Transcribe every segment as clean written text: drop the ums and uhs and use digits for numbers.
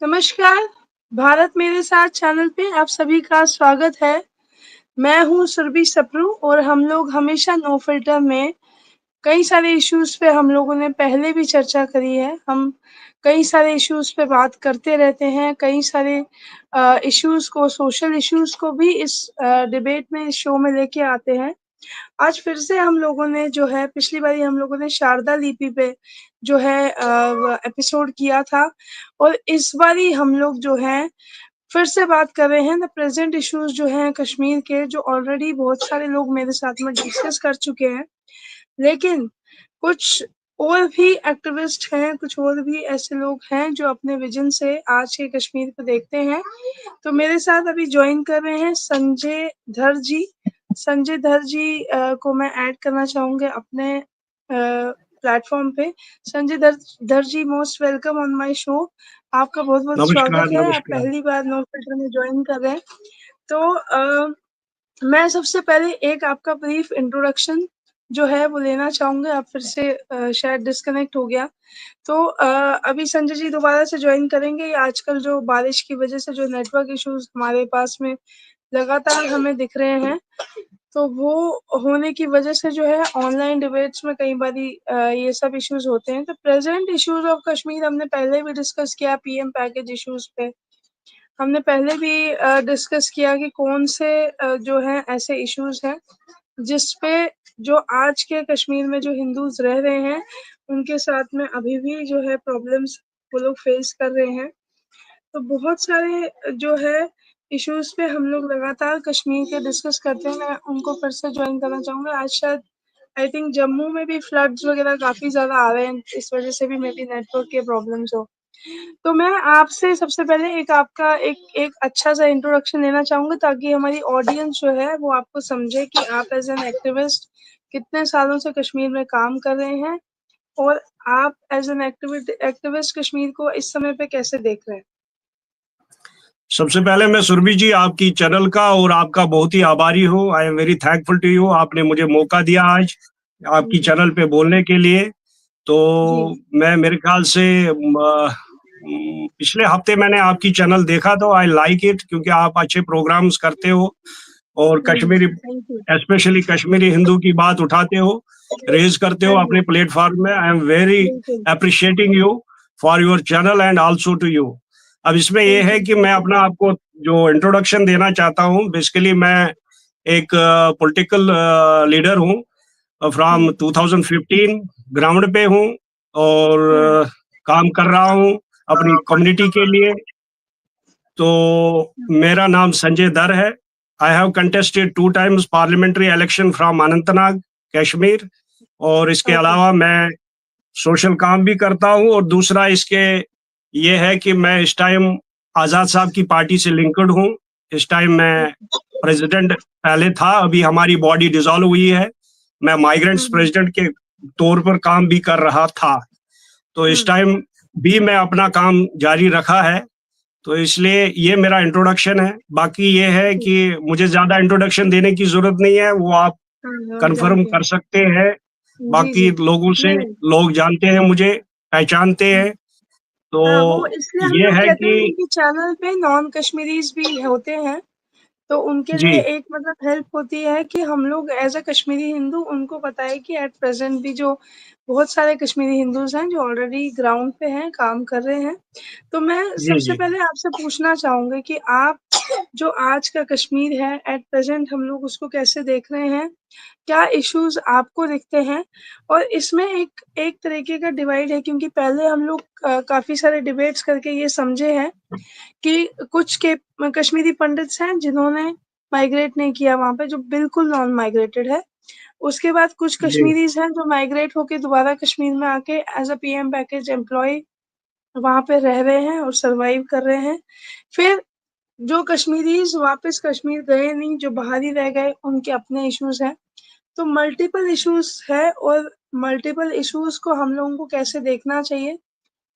नमस्कार, भारत मेरे साथ चैनल पे आप सभी का स्वागत है। मैं हूँ सुरभि सप्रू और हम लोग हमेशा नो फ़िल्टर में कई सारे इश्यूज़ पे हम लोगों ने पहले भी चर्चा करी है। हम कई सारे इश्यूज़ पे बात करते रहते हैं, कई सारे इश्यूज़ को सोशल इश्यूज़ को भी इस डिबेट में, इस शो में लेके आते हैं। आज फिर से हम लोगों ने जो है पिछली बारी हम लोगों ने शारदा लिपि पे जो है एपिसोड किया था और इस बारी हम लोग जो हैं फिर से बात कर रहे हैं द प्रेज़ेंट इश्यूज़ जो हैं कश्मीर के, जो ऑलरेडी बहुत सारे लोग मेरे साथ में डिस्कस कर चुके हैं। लेकिन कुछ और भी एक्टिविस्ट हैं, कुछ और भी ऐसे लोग हैं जो अपने विज़न से आज के कश्मीर को देखते हैं। तो मेरे साथ अभी जॉइन कर रहे हैं संजय धर जी। संजय धर जी को मैं ऐड करना चाहूँगी अपने प्लेटफ़ॉर्म पे। Sanjay Dhar Dhar ji most welcome on my show. आपका बहुत-बहुत नमस्कार, स्वागत है। आप नमस्कार। पहली बार नो फ़िल्टर में जॉइन कर रहे हैं। तो मैं सबसे पहले एक आपका ब्रीफ इंट्रोडक्शन जो है वो लेना चाहूँगी। आप फिर से शायद डिस्कनेक्ट हो गया। तो अभी संजय जी दोबारा से जॉइन करेंगे। आजकल जो बारिश की वज़ह से जो नेटवर्क इश्यूज़ हमारे पास में लगातार हमें दिख रहे हैं, तो वो होने की वज़ह से जो है ऑनलाइन डिबेट्स में कई बारी ये सब इश्यूज़ होते हैं। तो प्रेज़ेंट इश्यूज़ ऑफ कश्मीर हमने पहले भी डिस्कस किया पीएम पैकेज इश्यूज़ पे। हमने पहले भी डिस्कस किया कि कौन से जो हैं ऐसे इश्यूज़ हैं, जिस पे जो आज के कश्मीर में जो हिंदूज़ रह रहे हैं, उनके साथ में अभी भी जो है प्रॉब्लम्स वो लोग फेस कर रहे हैं। तो बहुत सारे जो है इश्यूज़ पे हम लोग लगातार कश्मीर के डिस्कस करते हैं। मैं उनको फिर से जॉइन करना चाहूँगी। आज शायद आई थिंक जम्मू में भी फ्लड्स वगैरह काफ़ी ज़्यादा आ रहे हैं, इस वज़ह से भी मेबी नेटवर्क के प्रॉब्लम्स हो। तो मैं आपसे सबसे पहले एक आपका एक एक अच्छा-सा इंट्रोडक्शन लेना चाहूँगी ताकि हमारी ऑडियंस जो है वो आपको समझे कि आप एज़ एन एक्टिविस्ट कितने सालों से कश्मीर में काम कर रहे हैं और आप एज़ एन एक्टिविस्ट कश्मीर को इस समय पे कैसे देख रहे हैं? सबसे पहले मैं सुरभि जी आपकी चैनल का और आपका बहुत ही आभारी हूँ। I am very thankful to you. आपने मुझे मौका दिया आज आपकी जी, चैनल पे बोलने के लिए। तो जी। मैं मेरे ख्याल से पिछले हफ्ते मैंने आपकी चैनल देखा तो आई लाइक इट क्योंकि आप अच्छे प्रोग्राम्स करते हो और Kashmiri thank you, specially Kashmiri Hindu की बात उठाते हो, रेज़ करते हो हाँ अपने जी, प्लेटफ़ॉर्म में। आई एम वेरी बिल्कुल, appreciating you for your channel and also to you. अब इसमें ये थैंक है यू, कि मैं थैंक यू। अपना आपको जो इंट्रोडक्शन देना चाहता हूँ, बेसिकली मैं एक पॉलिटिकल लीडर हूँ फ्रॉम हुँ, 2015 ग्राउंड पे हूँ और हुँ, काम कर रहा हूँ अपनी कम्युनिटी के लिए। तो मेरा नाम संजय दर है। I have contested 2 times parliamentary election from Anantnag, Kashmir और इसके ओके, अलावा मैं सोशल काम भी करता हूँ और दूसरा इसके ये है कि मैं इस टाइम आज़ाद साहब की पार्टी से लिंक्ड हूँ। इस टाइम मैं ओके। प्रेज़िडेंट पहले था, अभी हमारी बॉडी डिसॉल्व हुई है। मैं हुँ, माइग्रेंट्स हुँ, प्रेज़िडेंट के तौर पर काम भी कर रहा था। तो इस हुँ, टाइम भी मैं अपना काम जारी रखा है। तो इसलिए ये मेरा इंट्रोडक्शन है। बाकी ये है ठीक। कि मुझे ज़्यादा इंट्रोडक्शन देने की ज़रूरत नहीं है, वो आप हाँ, हाँ, हम कन्फर्म जानते हैं। कर सकते हैं। जी, बाकी जी। लोगों से नहीं, लोग जानते हैं मुझे, पहचानते हुँ। हैं। तो हाँ, वो इसलिए हम ये लोग है कहते हैं कि क्योंकि चैनल पे नॉन कश्मीरीज़ भी होते हैं, तो उनके लिए जी, एक मतलब हेल्प होती है कि हम लोग एज़ अ कश्मीरी हिंदू उनको पता है कि एट प्रेज़ेंट भी जो बहुत सारे कश्मीरी हिंदूज़ हैं जो ऑलरेडी ग्राउंड पे हैं, काम कर रहे हैं। तो मैं जी, सबसे जी। पहले आपसे पूछना चाहूँगी कि आप जो आज का कश्मीर है एट प्रेज़ेंट हम लोग उसको कैसे देख रहे हैं? क्या इश्यूज़ आपको दिखते हैं? और इसमें एक एक तरीके का डिवाइड है क्योंकि पहले हम लोग काफ़ी सारे डिबेट्स करके ये समझे हैं कि कुछ के कश्मीरी पंडित्स हैं जिन्होंने माइग्रेट नहीं किया वहाँ पे जो बिल्कुल नॉन माइग्रेटेड है। उसके बाद कुछ जी, कश्मीरीज़ हैं जो माइग्रेट होके दोबारा कश्मीर में आके as a PM package employee वहाँ पे रह रहे हैं और सर्वाइव कर रहे हैं। फिर जो कश्मीरीज़ वापस कश्मीर गए नहीं, जो बाहर ही रह गए, उनके अपने इश्यूज़ हैं। तो मल्टीपल इश्यूज़ है और मल्टीपल इश्यूज़ को हम लोगों को कैसे देखना चाहिए?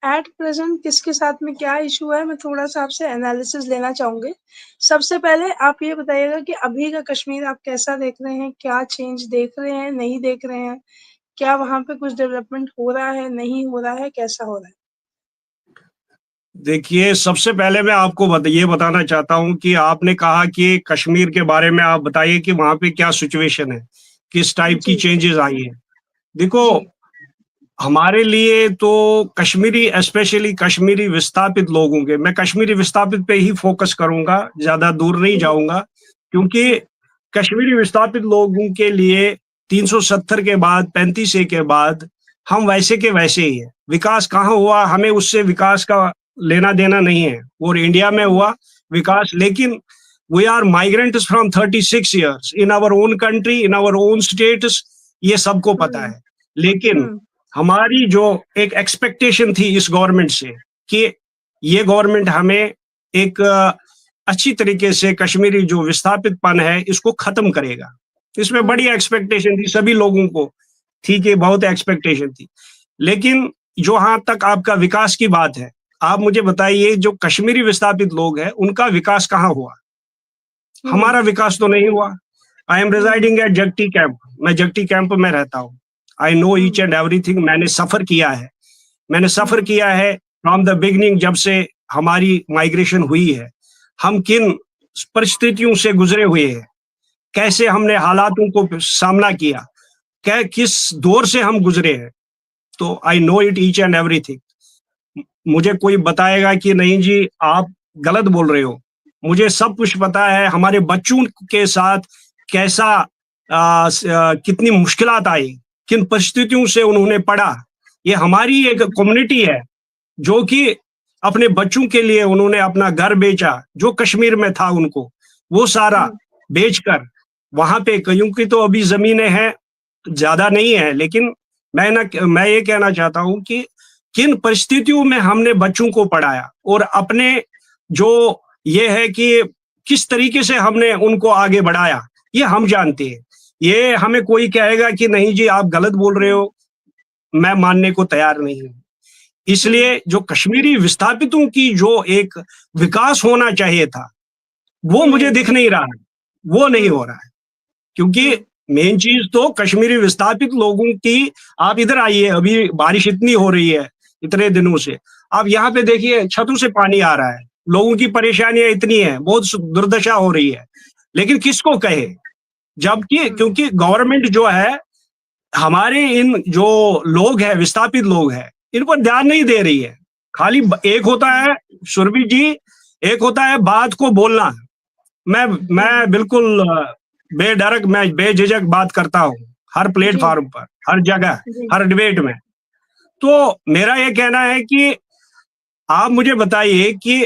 एट प्रेज़ेंट किसके साथ में क्या इश्यू है, मैं थोड़ा-सा आपसे एनालिसिस लेना चाहूँगी। सबसे पहले आप ये बताइएगा कि अभी का कश्मीर आप कैसा देख रहे हैं? क्या चेंज देख रहे हैं, नहीं देख रहे हैं? क्या वहाँ पे कुछ डेवलपमेंट हो रहा है, नहीं हो रहा है, कैसा हो रहा है? देखिए, सबसे पहले मैं आपको ये बताना चाहता हूँ कि आपने कहा कि कश्मीर के बारे में आप बताइए कि वहाँ पे क्या सिचुएशन है, किस टाइप की जी, चेंजेज़ आई हैं। देखो, जी, हमारे लिए तो कश्मीरी स्पेशली कश्मीरी विस्थापित लोगों के मैं कश्मीरी विस्थापित पे ही फ़ोकस करूँगा, ज़्यादा दूर नहीं जी, जाऊँगा, क्योंकि जी, कश्मीरी विस्थापित लोगों के लिए 370 के बाद, 35 ए के बाद हम वैसे के वैसे ही हैं। विकास कहाँ हुआ, हमें उससे विकास का लेना-देना नहीं है और इंडिया में हुँ, हुआ विकास, लेकिन we are migrants from 36 years in our own country, in our own states, ये सबको पता हुँ, है। लेकिन हुँ, हमारी जो एक एक्सपेक्टेशन थी इस गवर्नमेंट से कि ये गवर्नमेंट हमें एक अच्छी तरीके से कश्मीरी जो विस्थापितपन है इसको खत्म करेगा। इसमें हुँ, बड़ी एक्सपेक्टेशन थी सभी लोगों को, थी कि बहुत एक्सपेक्टेशन थी। लेकिन जहाँ तक आपका विकास की बात है, आप मुझे बताइए जो कश्मीरी विस्थापित लोग हैं, उनका विकास कहाँ हुआ? हुँ, हमारा विकास तो नहीं हुआ। I am um, residing at Jagti camp, मैं जगटी कैंप में रहता हूँ। I know each um, and everything, मैंने सफ़र किया है। मैंने सफ़र हुँ, किया है फ्रॉम द बिगिनिंग, जब से हमारी माइग्रेशन हुई है। हम किन परिस्थितियों से गुज़रे हुए हैं, कैसे हमने हालातों को सामना किया, कै किस दौर से हम गुज़रे हैं। तो I know it each and everything. मुझे कोई बताएगा कि नहीं जी आप गलत बोल रहे हो। मुझे सब कुछ पता है, हमारे बच्चों के साथ कैसा कितनी मुश्किलात आई, किन परिस्थितियों से उन्होंने पढ़ा। ये हमारी एक हुँ, कम्युनिटी है जो कि अपने बच्चों के लिए उन्होंने अपना घर बेचा, जो कश्मीर में था उनको, वो सारा हुँ, बेचकर वहाँ पे, क्योंकि तो अभी ज़मीनें हैं, ज़्यादा नहीं है, लेकिन मैं ये कहना चाहता हूँ कि किन परिस्थितियों में हमने बच्चों को पढ़ाया और अपने जो ये है कि किस तरीके से हमने उनको आगे बढ़ाया, ये हम जानते हैं। ये हमें कोई कहेगा कि नहीं जी आप गलत बोल रहे हुँ, हो, मैं मानने को तैयार नहीं हूँ। हुँ, इसलिए जो कश्मीरी विस्थापितों की जो एक विकास होना चाहिए था, वो वो मुझे नहीं दिख हुआ। नहीं रहा है, वो नहीं हुँ, हो रहा है। क्योंकि हुँ, मेन चीज़ तो कश्मीरी विस्थापित लोगों की, आप इधर आइए, अभी बारिश इतनी हो रही है, इतने दिनों से। आप यहाँ पे देखिए छतों से पानी आ रहा है, लोगों की परेशानियाँ इतनी हैं, बहुत दुर्दशा हो रही है। लेकिन किसको कहे? जबकि हुँ, क्योंकि गवर्नमेंट जो है, हमारे इन जो लोग हैं, विस्थापित लोग हैं, इन पर ध्यान नहीं दे रही है। खाली एक होता हुँ, है सुरभि जी, एक होता है बात को बोलना। मैं हुँ, मैं बिल्कुल बेधड़क, मैं बेझिझक बात करता हूँ, हर जी, प्लेटफ़ॉर्म पर, हर जगह, जी, हर डिबेट में। तो मेरा ये कहना है कि आप मुझे बताइए कि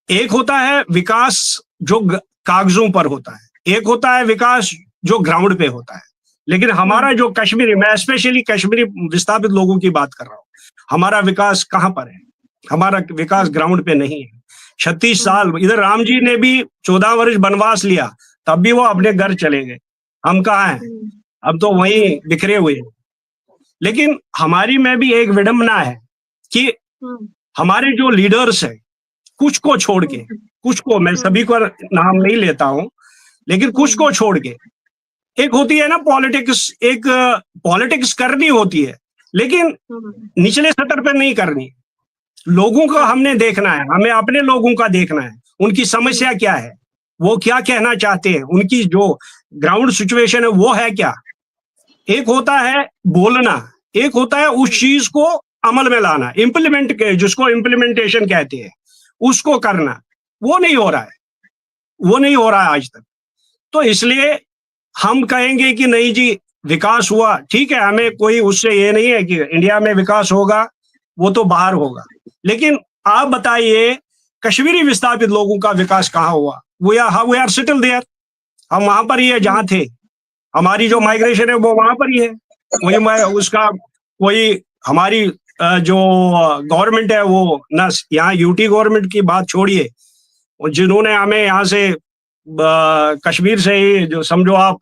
एक होता है विकास जो कागज़ों पर होता है, एक होता है विकास जो ग्राउंड पे होता है। लेकिन हुँ, हमारा जो कश्मीरी, मैं स्पेशली कश्मीरी विस्थापित लोगों की बात कर रहा हूँ, हमारा विकास कहाँ पर है? हमारा विकास हुँ, ग्राउंड पे नहीं है। 36 हुँ, साल इधर राम जी ने भी 14 वर्ष वनवास लिया, तब भी वो अपने घर चले गए। हम कहाँ हैं? हुँ, हम तो हुँ, वहीं बिखरे हुए हैं। लेकिन हमारी में भी एक विडंबना है कि हुँ, हमारे जो लीडर्स हैं, कुछ को छोड़ के, हुँ, कुछ को, मैं हुँ, सभी का नाम नहीं लेता हूँ, लेकिन कुछ हुँ, को छोड़ के, एक होती है ना पॉलिटिक्स, एक पॉलिटिक्स करनी होती है, लेकिन हुँ, निचले सतर पे नहीं करनी। लोगों को हाँ, हमने देखना है, हमें अपने लोगों का देखना है, उनकी जी, समस्या क्या है, वो क्या कहना चाहते हैं, उनकी जो ग्राउंड सिचुएशन है वो है क्या। एक होता है बोलना, एक होता है उस हुँ, चीज को अमल में लाना, इम्प्लीमेंट के जिसको इम्प्लीमेंटेशन कहते हैं, उसको करना। वो नहीं हो रहा है, वो नहीं हो रहा है आज तक। तो इसलिए हम कहेंगे कि नहीं जी विकास हुआ, ठीक है, हमें कोई उससे ये नहीं है कि इंडिया में विकास होगा, वो तो बाहर होगा। लेकिन आप बताइए कश्मीरी विस्थापित लोगों का विकास कहाँ हुआ? वी आर सेटल देयर, हम वहां पर ही है हुँ, जहाँ थे। हमारी जो हुँ, माइग्रेशन है वो वहां पर ही है। वही मैं उसका कोई हमारी जो गवर्नमेंट है वो ना, यहाँ यूटी गवर्नमेंट की बात छोड़िए, और जिन्होंने हमें यहाँ से कश्मीर से ही जो समझो आप,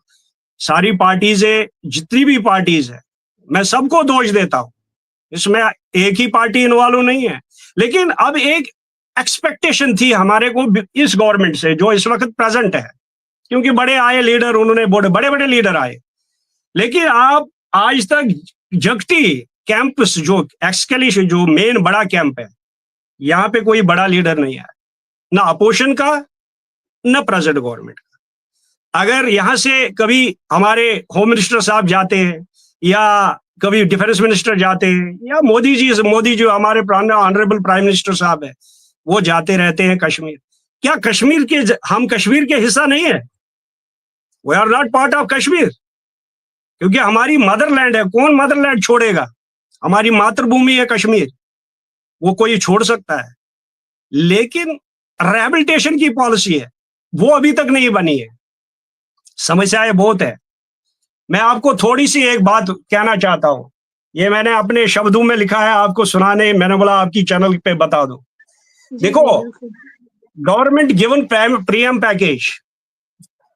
सारी पार्टीज है, जितनी भी पार्टीज है, मैं सबको दोष देता हूँ, इसमें एक ही पार्टी इन्वॉल्व नहीं है। लेकिन अब एक एक्सपेक्टेशन थी हमारे को इस गवर्नमेंट से जो इस वक्त प्रेजेंट है, क्योंकि बड़े आए लीडर, उन्होंने बड़े बड़े बड़े लीडर आए, लेकिन आप आज तक जगती कैंपस जो एक्सकली जो मेन बड़ा कैंप है, यहाँ पे कोई बड़ा लीडर नहीं आया, ना अपोजिशन का ना प्रेजेंट गवर्नमेंट का। अगर यहाँ से कभी हमारे होम मिनिस्टर साहब जाते हैं या कभी डिफेंस मिनिस्टर जाते हैं या मोदी जो हमारे ऑनरेबल प्राइम मिनिस्टर साहब है वो जाते रहते हैं कश्मीर, क्या कश्मीर के हम कश्मीर के हिस्सा नहीं है? We are not part of Kashmir, क्योंकि हमारी मदरलैंड है। कौन मदरलैंड छोड़ेगा? हमारी मातृभूमि है कश्मीर, वो कोई छोड़ सकता है? लेकिन रिहैबिलिटेशन की पॉलिसी है वो अभी तक नहीं बनी है। समस्याएं बहुत है। मैं आपको थोड़ी सी एक बात कहना चाहता हूं, ये मैंने अपने शब्दों में लिखा है, आपको सुनाने मैंने बोला आपकी चैनल पे बता दो। देखो, government given PM package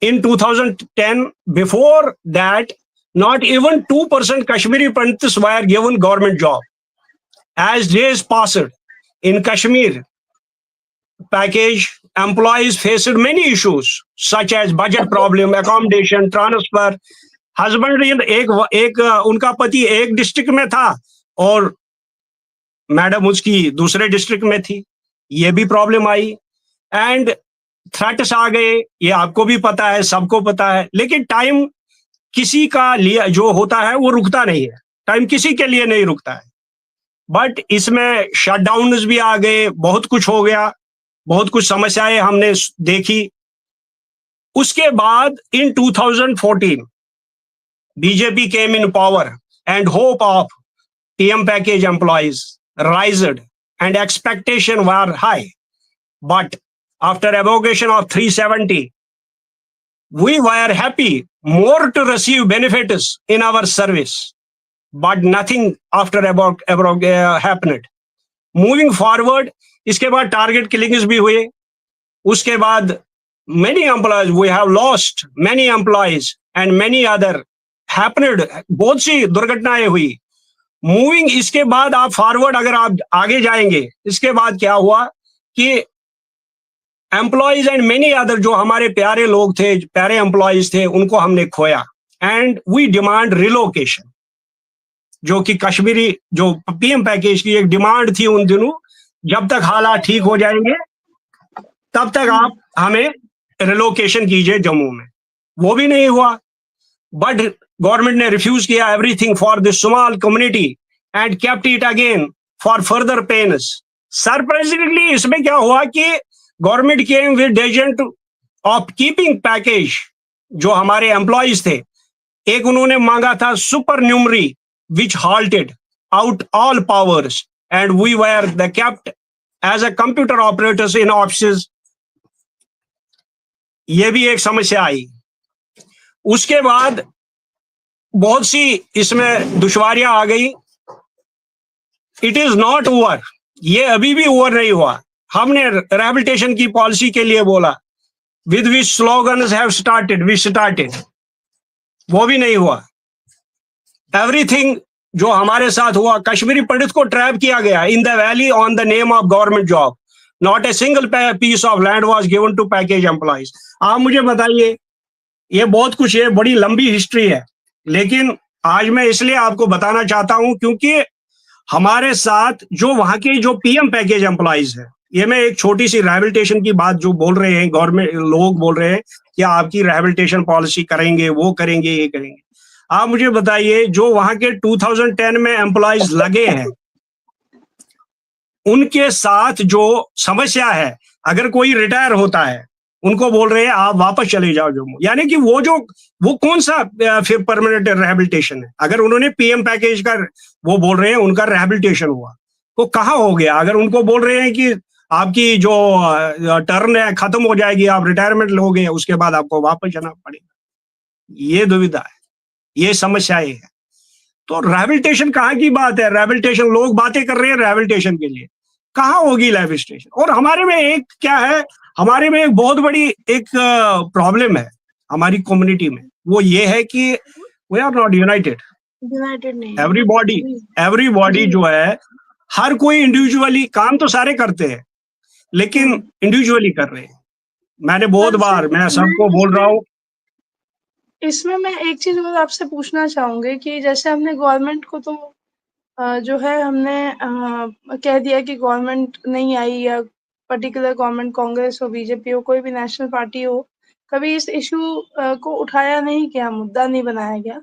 in 2010. Before that, not even 2% Kashmiri Pandits were given government job. As days passed, in Kashmir package, employees faced many issues such as budget problem, accommodation, transfer. Husband एक उनका पति एक district में था और madam उसकी दूसरे district में थी, ये भी प्रॉब्लम आई। एंड थ्रेट्स आ गए, ये आपको भी पता है, सबको पता है। लेकिन टाइम किसी का लिए जो होता है वो रुकता नहीं है, टाइम किसी के लिए नहीं रुकता है। बट इसमें शटडाउन्स भी आ गए, बहुत कुछ हो गया, बहुत कुछ समस्याएं हमने देखी। उसके बाद इन 2014 BJP came in power and hope of PM package employees राइज्ड and expectation were high, but after abrogation of 370, we were happy more to receive benefits in our service, but nothing after happened. Moving forward, इसके बाद target killings भी हुए। उसके बाद many employees, we have lost many employees and many other happened, बहुत सी दुर्घटनाएं हुई। Moving, इसके बाद आप फॉरवर्ड अगर आप आगे जाएंगे, इसके बाद क्या हुआ कि एम्प्लॉइज एंड मेनी अदर जो हमारे प्यारे लोग थे, प्यारे एम्प्लॉइज थे, उनको हमने खोया। एंड वी डिमांड रिलोकेशन, जो कि कश्मीरी जो पीएम पैकेज की एक डिमांड थी उन दिनों, जब तक हालात ठीक हो जाएंगे तब तक आप हमें रिलोकेशन कीजिए जम्मू में। वो भी नहीं हुआ, बट गवर्नमेंट ने रिफ्यूज किया everything for this small community and kept it again for further pains. Surprisingly इसमें क्या हुआ कि government came with decision of keeping package, जो हमारे एम्प्लॉइज थे, एक उन्होंने मांगा था supernumerary which halted out all powers and we were the kept as a computer operators in offices. ये भी एक समस्या आई। उसके बाद बहुत सी इसमें दुश्वारियां आ गई। इट इज नॉट ओवर, ये अभी भी ओवर नहीं हुआ। हमने रिहैबिलिटेशन की पॉलिसी के लिए बोला, with which slogans have started, we started, वो भी नहीं हुआ। एवरीथिंग जो हमारे साथ हुआ, कश्मीरी पंडित को ट्रैप किया गया in the valley on the name of government job, not a single piece of land was given to package employees. आप मुझे बताइए, ये बहुत कुछ, ये बड़ी लंबी हिस्ट्री है, लेकिन आज मैं इसलिए आपको बताना चाहता हूं क्योंकि हमारे साथ जो वहां के जो पीएम पैकेज एम्प्लॉइज है, ये मैं एक छोटी सी रिहैबिलिटेशन की बात जो बोल रहे हैं, गवर्नमेंट लोग बोल रहे हैं कि आपकी रिहैबिलिटेशन पॉलिसी करेंगे, वो करेंगे, ये करेंगे। आप मुझे बताइए, जो वहां के 2010 में एम्प्लॉइज लगे हैं, उनके साथ जो समस्या है, अगर कोई रिटायर होता है, उनको बोल रहे हैं आप वापस चले जाओ जम्मू, यानी कि वो कौन सा फिर परमानेंट रिहैबिलिटेशन है? अगर उन्होंने पीएम पैकेज का वो बोल रहे हैं उनका रिहैबिलिटेशन हुआ, तो कहाँ हो गया? अगर उनको बोल रहे हैं कि आपकी जो टर्न है खत्म हो जाएगी, आप रिटायरमेंट लोगे, उसके बाद आपको वापस जाना पड़ेगा, ये दुविधा है, ये समस्याएं है। तो रिहैबिलिटेशन कहाँ की बात है? रिहैबिलिटेशन, लोग बातें कर रहे हैं रिहैबिलिटेशन के लिए, कहाँ होगी रिहैबिलिटेशन? और हमारे में एक क्या है, हमारे में एक बहुत बड़ी एक प्रॉब्लम है हमारी कम्युनिटी में, वो ये है कि वी आर नॉट यूनाइटेड नहीं। एवरीबॉडी जो है, हर कोई इंडिविजुअली काम तो सारे करते हैं, लेकिन इंडिविजुअली कर रहे हैं। मैंने बहुत बार, मैं सबको बोल रहा हूँ। इसमें मैं एक चीज और आपसे पूछना चाहूंगी कि जैसे हमने गवर्नमेंट को तो जो है हमने कह दिया कि गवर्नमेंट नहीं आई या पर्टिकुलर गवर्नमेंट कांग्रेस हो, बीजेपी हो, कोई भी नेशनल पार्टी हो, कभी इस इश्यू को उठाया नहीं गया, मुद्दा नहीं बनाया गया।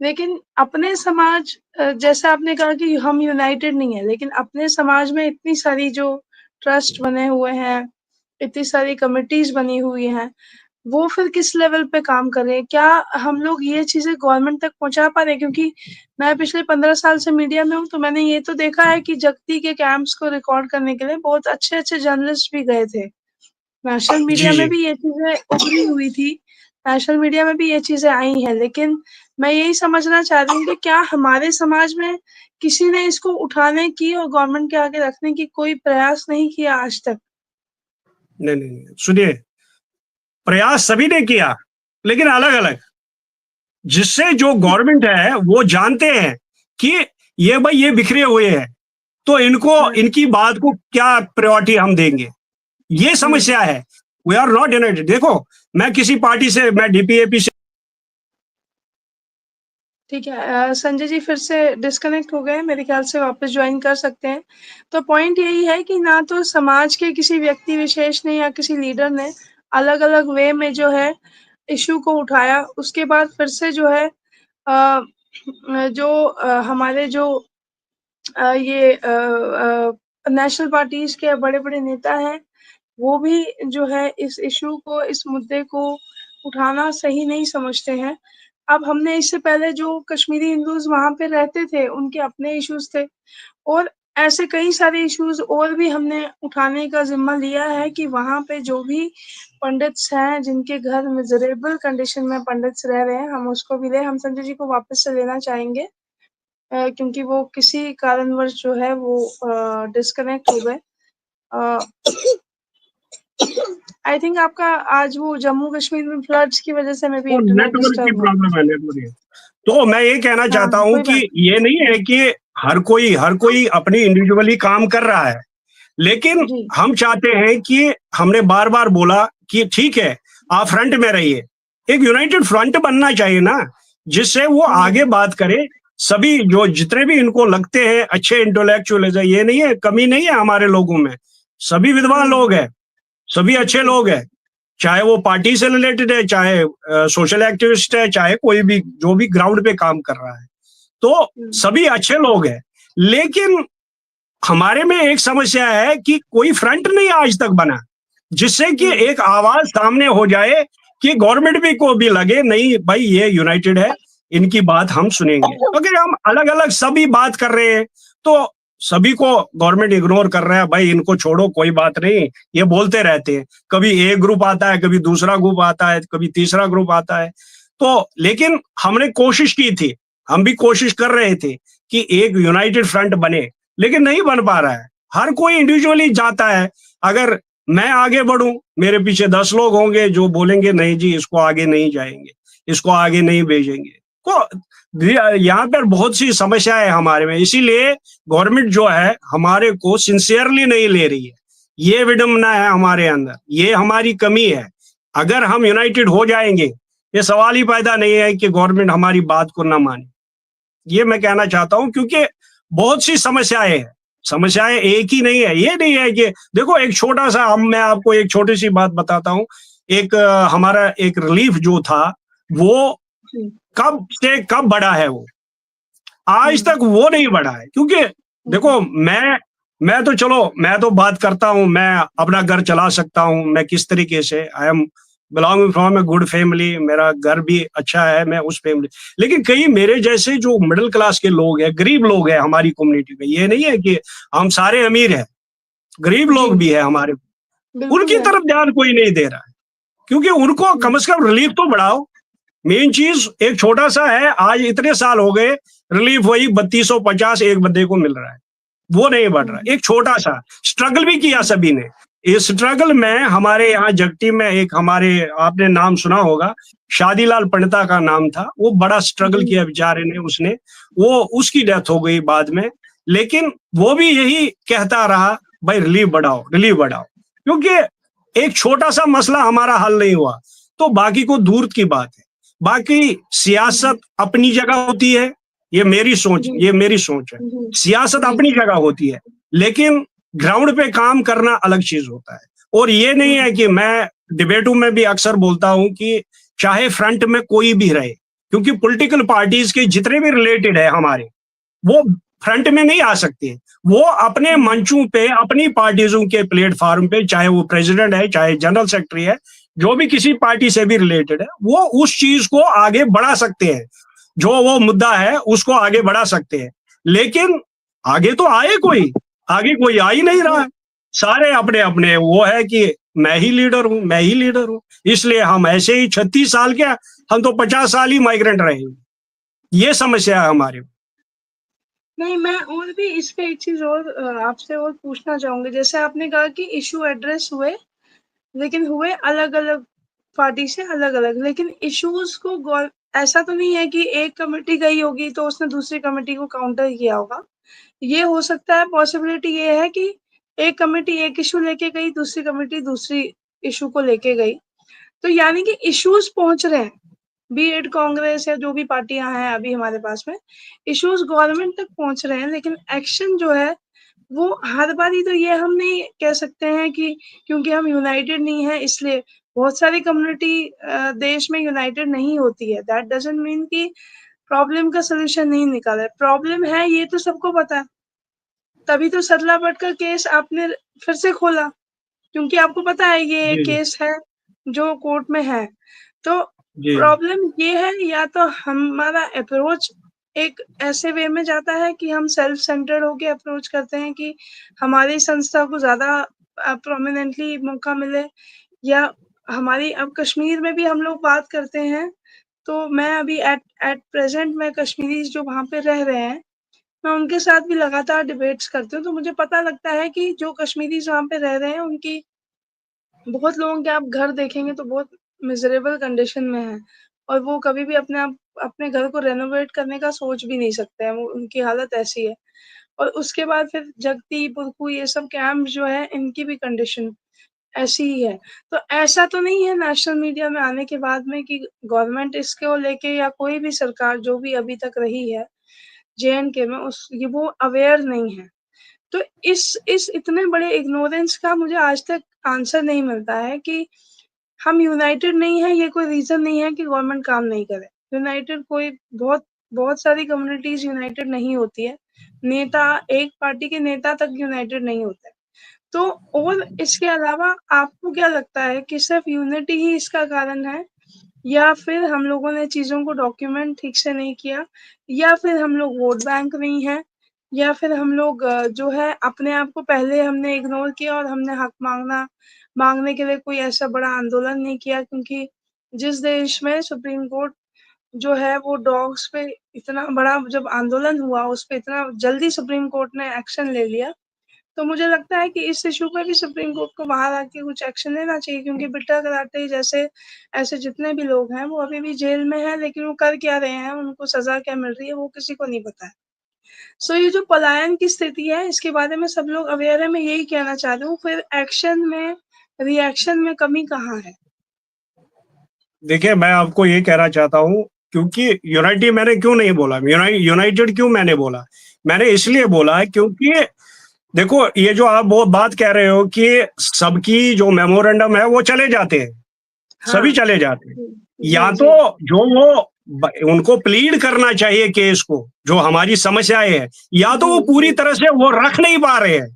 लेकिन अपने समाज जैसा आपने कहा कि हम यूनाइटेड नहीं है, लेकिन अपने समाज में इतनी सारी जो ट्रस्ट बने हुए हैं, इतनी सारी कमिटीज़ बनी हुई हैं, वो फिर किस लेवल पे काम कर रहे हैं? क्या हम लोग ये चीज़ें गवर्नमेंट तक पहुँचा पा रहे हैं? क्योंकि मैं पिछले 15 साल से मीडिया में हूँ, तो मैंने ये तो देखा है कि जगती के कैंप्स को रिकॉर्ड करने के लिए बहुत अच्छे-अच्छे जर्नलिस्ट भी गए थे। नेशनल जी मीडिया में जी। भी ये चीज़ें उभरी हुई थी, नेशनल मीडिया में भी ये चीज़ें आई हैं, लेकिन मैं यही समझना चाह रही हूँ कि क्या हमारे समाज में किसी ने इसको उठाने की और गवर्नमेंट के आगे रखने की कोई प्रयास नहीं किया आज तक? नहीं नहीं नहीं, सुनिए, प्रयास सभी ने किया, लेकिन अलग अलग। जिससे जो गवर्नमेंट है वो जानते हैं कि ये भाई ये बिखरे हुए हैं, तो इनको हुँ, इनकी बात को क्या प्रायोरिटी हम देंगे, ये हुँ। समस्या है। We are not united. देखो, मैं किसी पार्टी से, मैं डीपीएपी से। ठीक है संजय जी फिर से डिस्कनेक्ट हो गए, मेरे ख्याल से वापस जॉइन कर सकते हैं। तो पॉइंट यही है कि ना तो समाज के किसी व्यक्ति विशेष ने या किसी लीडर ने अलग-अलग वे में जो है इश्यू को उठाया। उसके बाद फिर से जो है हमारे जो ये नेशनल पार्टीज़ के बड़े-बड़े नेता हैं, वो भी जो है इस इश्यू को, इस मुद्दे को उठाना सही नहीं समझते हैं। अब हमने इससे पहले जो कश्मीरी हिंदूज़ वहाँ पे रहते थे, उनके अपने इश्यूज़ थे और ऐसे कई सारे इश्यूज़ और भी हमने उठाने का ज़िम्मा लिया है कि वहाँ पे जो भी पंडित्स हैं, जिनके घर मिज़रेबल कंडीशन में पंडित्स रह रहे हैं, हम उसको भी लें। हम संजय जी को वापस से लेना चाहेंगे क्योंकि वो किसी कारणवश जो है वो डिस्कनेक्ट हो गए। अ, आई थिंक आपका आज वो जम्मू कश्मीर में फ्लड्स की वज़ह से मे बी वो इंटरनेट नेटवर्क की डिस्टर्ब हो रहा है। प्रॉब्लम है, नेटवर्क है। तो मैं ये कहना हाँ, चाहता हूँ कोई कि बात नहीं। ये नहीं है कि हर कोई अपनी इंडिविजुअली काम कर रहा है, लेकिन जी, हम चाहते हैं कि हमने बार बार बोला कि ठीक है, आप फ्रंट में रहिए। एक यूनाइटेड फ्रंट बनना चाहिए ना, जिससे वो हुँ, आगे बात करे। सभी जो जितने भी इनको लगते हैं अच्छे इंटेलेक्चुअल है, ये नहीं है, कमी नहीं है हमारे लोगों में, सभी विद्वान हुँ, लोग हैं, सभी अच्छे जी, लोग हैं, चाहे वो पार्टी से रिलेटेड है, चाहे सोशल एक्टिविस्ट है, चाहे कोई भी जो भी ग्राउंड पे काम कर रहा है, तो हुँ, सभी अच्छे लोग हैं। लेकिन हमारे में एक समस्या है कि कोई फ्रंट नहीं आज तक बना, जिससे कि हुँ, एक आवाज सामने हो जाए कि गवर्नमेंट भी को भी लगे नहीं भाई ये यूनाइटेड है, इनकी बात हम सुनेंगे। अगर हम अलग अलग सभी बात कर रहे हैं तो सभी को गवर्नमेंट इग्नोर कर रहा है, भाई इनको छोड़ो कोई बात नहीं, ये बोलते रहते हैं। कभी एक ग्रुप आता है, कभी दूसरा ग्रुप आता है, कभी तीसरा ग्रुप आता है। तो लेकिन हमने कोशिश की थी, हम भी कोशिश कर रहे थे कि एक यूनाइटेड फ्रंट बने, लेकिन नहीं बन पा रहा है। हर कोई इंडिविजुअली जाता है। अगर मैं आगे बढ़ूं, मेरे पीछे 10 लोग होंगे जो बोलेंगे नहीं जी इसको आगे नहीं जाएंगे, इसको आगे नहीं भेजेंगे। तो यहाँ पर बहुत सी समस्याएं हमारे में, इसीलिए गवर्नमेंट जो है हमारे को सिंसियरली नहीं ले रही है। ये विडंबना है हमारे अंदर, ये हमारी कमी है। अगर हम यूनाइटेड हो जाएंगे, ये सवाल ही पैदा नहीं है कि गवर्नमेंट हमारी बात को ना माने। ये मैं कहना चाहता हूं, क्योंकि बहुत सी समस्याएं हैं। समस्याएं एक ही नहीं है। ये नहीं है कि देखो एक छोटा सा, हम मैं आपको एक छोटी सी बात बताता हूं। एक हमारा एक रिलीफ जो था, वो जी, कब से कब बढ़ा है, वो आज हुँ, तक वो नहीं बढ़ा है। क्योंकि हुँ, देखो मैं तो चलो मैं तो बात करता हूं, मैं अपना घर चला सकता हूं, मैं किस तरीके से I am belonging from a good family, मेरा घर भी अच्छा है, मैं उस फैमिली। लेकिन कई मेरे जैसे जो मिडिल क्लास के लोग हैं, गरीब लोग हैं हमारी कम्युनिटी में, ये नहीं है कि हम सारे अमीर हैं, गरीब जी, लोग भी है हमारे, बिल्कुल उनकी है। तरफ ध्यान कोई नहीं दे रहा है। क्योंकि उनको हुँ, कम से कम रिलीफ तो बढ़ाओ। मेन चीज एक छोटा सा है, आज इतने साल हो गए, रिलीफ वही 3250 एक बंदे को मिल रहा है, वो नहीं बढ़ रहा। हुँ, एक छोटा सा स्ट्रगल भी किया हुँ, सभी ने। इस स्ट्रगल में हमारे यहाँ जगटी में एक हमारे, आपने नाम सुना होगा, शादीलाल पंडिता का नाम था, वो बड़ा स्ट्रगल जी, किया बेचारे ने, उसने वो उसकी डेथ हो गई बाद में। लेकिन वो भी यही कहता रहा, भाई रिलीफ बढ़ाओ, रिलीफ बढ़ाओ। क्योंकि एक छोटा सा मसला हमारा हल नहीं हुआ तो बाकी को दूर की बात है। बाकी हुँ, सियासत अपनी जगह होती है, ये मेरी सोच है। सियासत अपनी जगह होती है, लेकिन ग्राउंड पे काम करना अलग चीज होता है। और ये नहीं है कि मैं डिबेटों में भी अक्सर बोलता हूं कि चाहे फ्रंट में कोई भी रहे, क्योंकि पॉलिटिकल पार्टीज के जितने भी रिलेटेड है हमारे, वो फ्रंट में नहीं आ सकते। वो अपने मंचों पे, अपनी पार्टीजों के प्लेटफॉर्म पे, चाहे वो प्रेसिडेंट है, चाहे जनरल सेक्रेटरी है, जो भी किसी पार्टी से भी रिलेटेड है, वो उस चीज को आगे बढ़ा सकते हैं, जो वो मुद्दा है उसको आगे बढ़ा सकते हैं। लेकिन आगे तो आगे कोई आ ही नहीं रहा है। सारे अपने अपने वो है कि मैं ही लीडर हूं। इसलिए हम ऐसे ही 36 साल के, हम तो 50 साल ही माइग्रेंट रहे। ये समस्या है हमारे। नहीं, मैं और भी इस पे एक चीज और आपसे और पूछना चाहूंगी। जैसे आपने कहा कि इशू एड्रेस हुए, लेकिन हुए अलग अलग पार्टी से अलग अलग, लेकिन इश्यूज को ऐसा तो नहीं है कि एक कमेटी गई होगी तो उसने दूसरी कमेटी को काउंटर किया होगा। ये हो सकता है, पॉसिबिलिटी ये है कि एक कमेटी एक इशू लेके गई, दूसरी कमेटी दूसरी इशू को लेके गई। तो यानी कि इश्यूज पहुंच रहे हैं, बी एड कांग्रेस या जो भी पार्टियां हैं अभी हमारे पास में, इश्यूज गवर्नमेंट तक पहुंच रहे हैं, लेकिन एक्शन जो है वो हर बारी तो ये हम नहीं कह सकते हैं कि क्योंकि हम यूनाइटेड नहीं है इसलिए। बहुत सारी कम्युनिटी देश में यूनाइटेड नहीं होती है, दैट डजंट मीन कि प्रॉब्लम का सोल्यूशन नहीं निकाला है। प्रॉब्लम है ये तो सबको पता है, तभी तो सदलाबट का केस आपने फिर से खोला, क्योंकि आपको पता है ये एक केस है जो कोर्ट में है। तो प्रॉब्लम ये है, या तो हमारा अप्रोच एक ऐसे वे में जाता है कि हम सेल्फ सेंटर्ड होके अप्रोच करते हैं कि हमारी संस्था को ज्यादा प्रोमिनेंटली मौका मिले, या हमारी, अब कश्मीर में भी हम लोग बात करते हैं, तो मैं अभी एट प्रेजेंट में कश्मीरीज जो वहाँ पे रह रहे हैं, मैं उनके साथ भी लगातार डिबेट्स करती हूँ, तो मुझे पता लगता है कि जो कश्मीरीज वहाँ पे रह रहे हैं, उनकी बहुत लोगों के आप घर देखेंगे तो बहुत मिजरेबल कंडीशन में है, और वो कभी भी अपने घर को रेनोवेट करने का सोच भी नहीं सकते हैं, वो उनकी हालत ऐसी है। और उसके बाद फिर जगती, पुरखू, ये सब कैंप जो है, इनकी भी कंडीशन ऐसी ही है। तो ऐसा तो नहीं है नेशनल मीडिया में आने के बाद में कि गवर्नमेंट इसको लेके, या कोई भी सरकार जो भी अभी तक रही है जे.एंड.के में, वो अवेयर नहीं है। तो इस इतने बड़े इग्नोरेंस का मुझे आज तक आंसर नहीं मिलता है कि हम यूनाइटेड नहीं है, ये कोई रीजन नहीं है कि गवर्नमेंट काम नहीं करे। यूनाइटेड कोई बहुत बहुत सारी कम्युनिटीज यूनाइटेड नहीं होती है, नेता, एक पार्टी के नेता तक यूनाइटेड नहीं होते। तो और इसके अलावा आपको क्या लगता है कि सिर्फ यूनिटी ही इसका कारण है, या फिर हम लोगों ने चीजों को डॉक्यूमेंट ठीक से नहीं किया, या फिर हम लोग वोट बैंक नहीं है, या फिर हम लोग जो है अपने आप को पहले हमने इग्नोर किया और हमने हक मांगने के लिए कोई ऐसा बड़ा आंदोलन नहीं किया, क्योंकि जिस देश में सुप्रीम कोर्ट जो है वो डॉग्स पे इतना बड़ा जब आंदोलन हुआ, उस पे इतना जल्दी सुप्रीम कोर्ट ने एक्शन ले लिया, तो मुझे लगता है कि इस इशू पे भी सुप्रीम कोर्ट को बाहर आके कुछ एक्शन लेना चाहिए, क्योंकि बिट्टा कराटे जैसे ऐसे जितने भी लोग हैं वो अभी भी जेल में हैं, लेकिन वो कर क्या रहे हैं, उनको सजा क्या मिल रही है, वो किसी को नहीं पता है। सो ये जो पलायन की स्थिति है, इसके बारे में सब लोग अवेयर है, मैं यही कहना चाहती हूँ। फिर एक्शन में, रिएक्शन में कमी कहाँ है? देखिए, मैं आपको ये कहना चाहता हूँ, क्योंकि यूनाइटी मैंने क्यों नहीं बोला, यूनाइटेड क्यों मैंने बोला, मैंने इसलिए बोला क्योंकि देखो, ये जो आप वो बात कह रहे हो कि सबकी जो मेमोरेंडम है वो चले जाते हैं, सभी चले जाते हैं, या तो जो वो उनको प्लीड करना चाहिए केस को, जो हमारी समस्याएं हैं, या तो वो पूरी तरह से वो रख नहीं पा रहे हैं।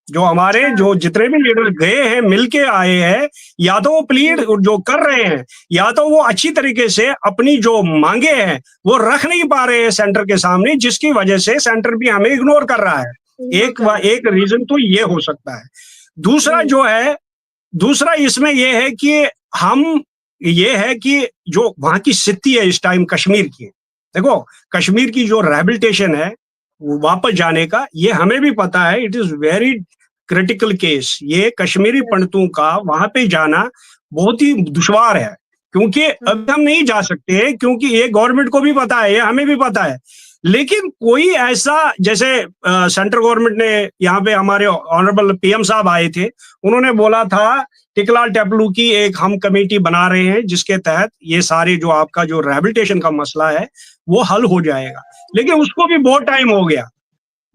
जो हमारे जो जितने भी लीडर गए हैं, मिलके आए हैं, या तो वो प्लीड जो कर रहे हैं, या तो वो अच्छी तरीके से अपनी जो मांगे हैं वो रख नहीं पा रहे हैं सेंटर के सामने, जिसकी वजह से सेंटर भी हमें इग्नोर कर रहा है। एक रीजन तो ये हो सकता है। दूसरा इसमें ये है कि ये है कि जो वहां की स्थिति है इस टाइम कश्मीर की, देखो कश्मीर की जो रिहैबिलिटेशन है वापस जाने का, ये हमें भी पता है, it is very critical case. ये कश्मीरी पंडितों का वहां पे जाना बहुत ही दुश्वार है, क्योंकि अब हम नहीं जा सकते, क्योंकि ये गवर्नमेंट को भी पता है, ये हमें भी पता है। लेकिन कोई ऐसा, जैसे सेंट्रल गवर्नमेंट ने यहाँ पे हमारे ऑनरेबल पीएम साहब आए थे, उन्होंने बोला था टिकलाल टेपलू की एक हम कमेटी बना रहे हैं जिसके तहत ये सारे जो आपका जो रिहेबिलिटेशन का मसला है वो हल हो जाएगा। लेकिन उसको भी बहुत टाइम हो गया।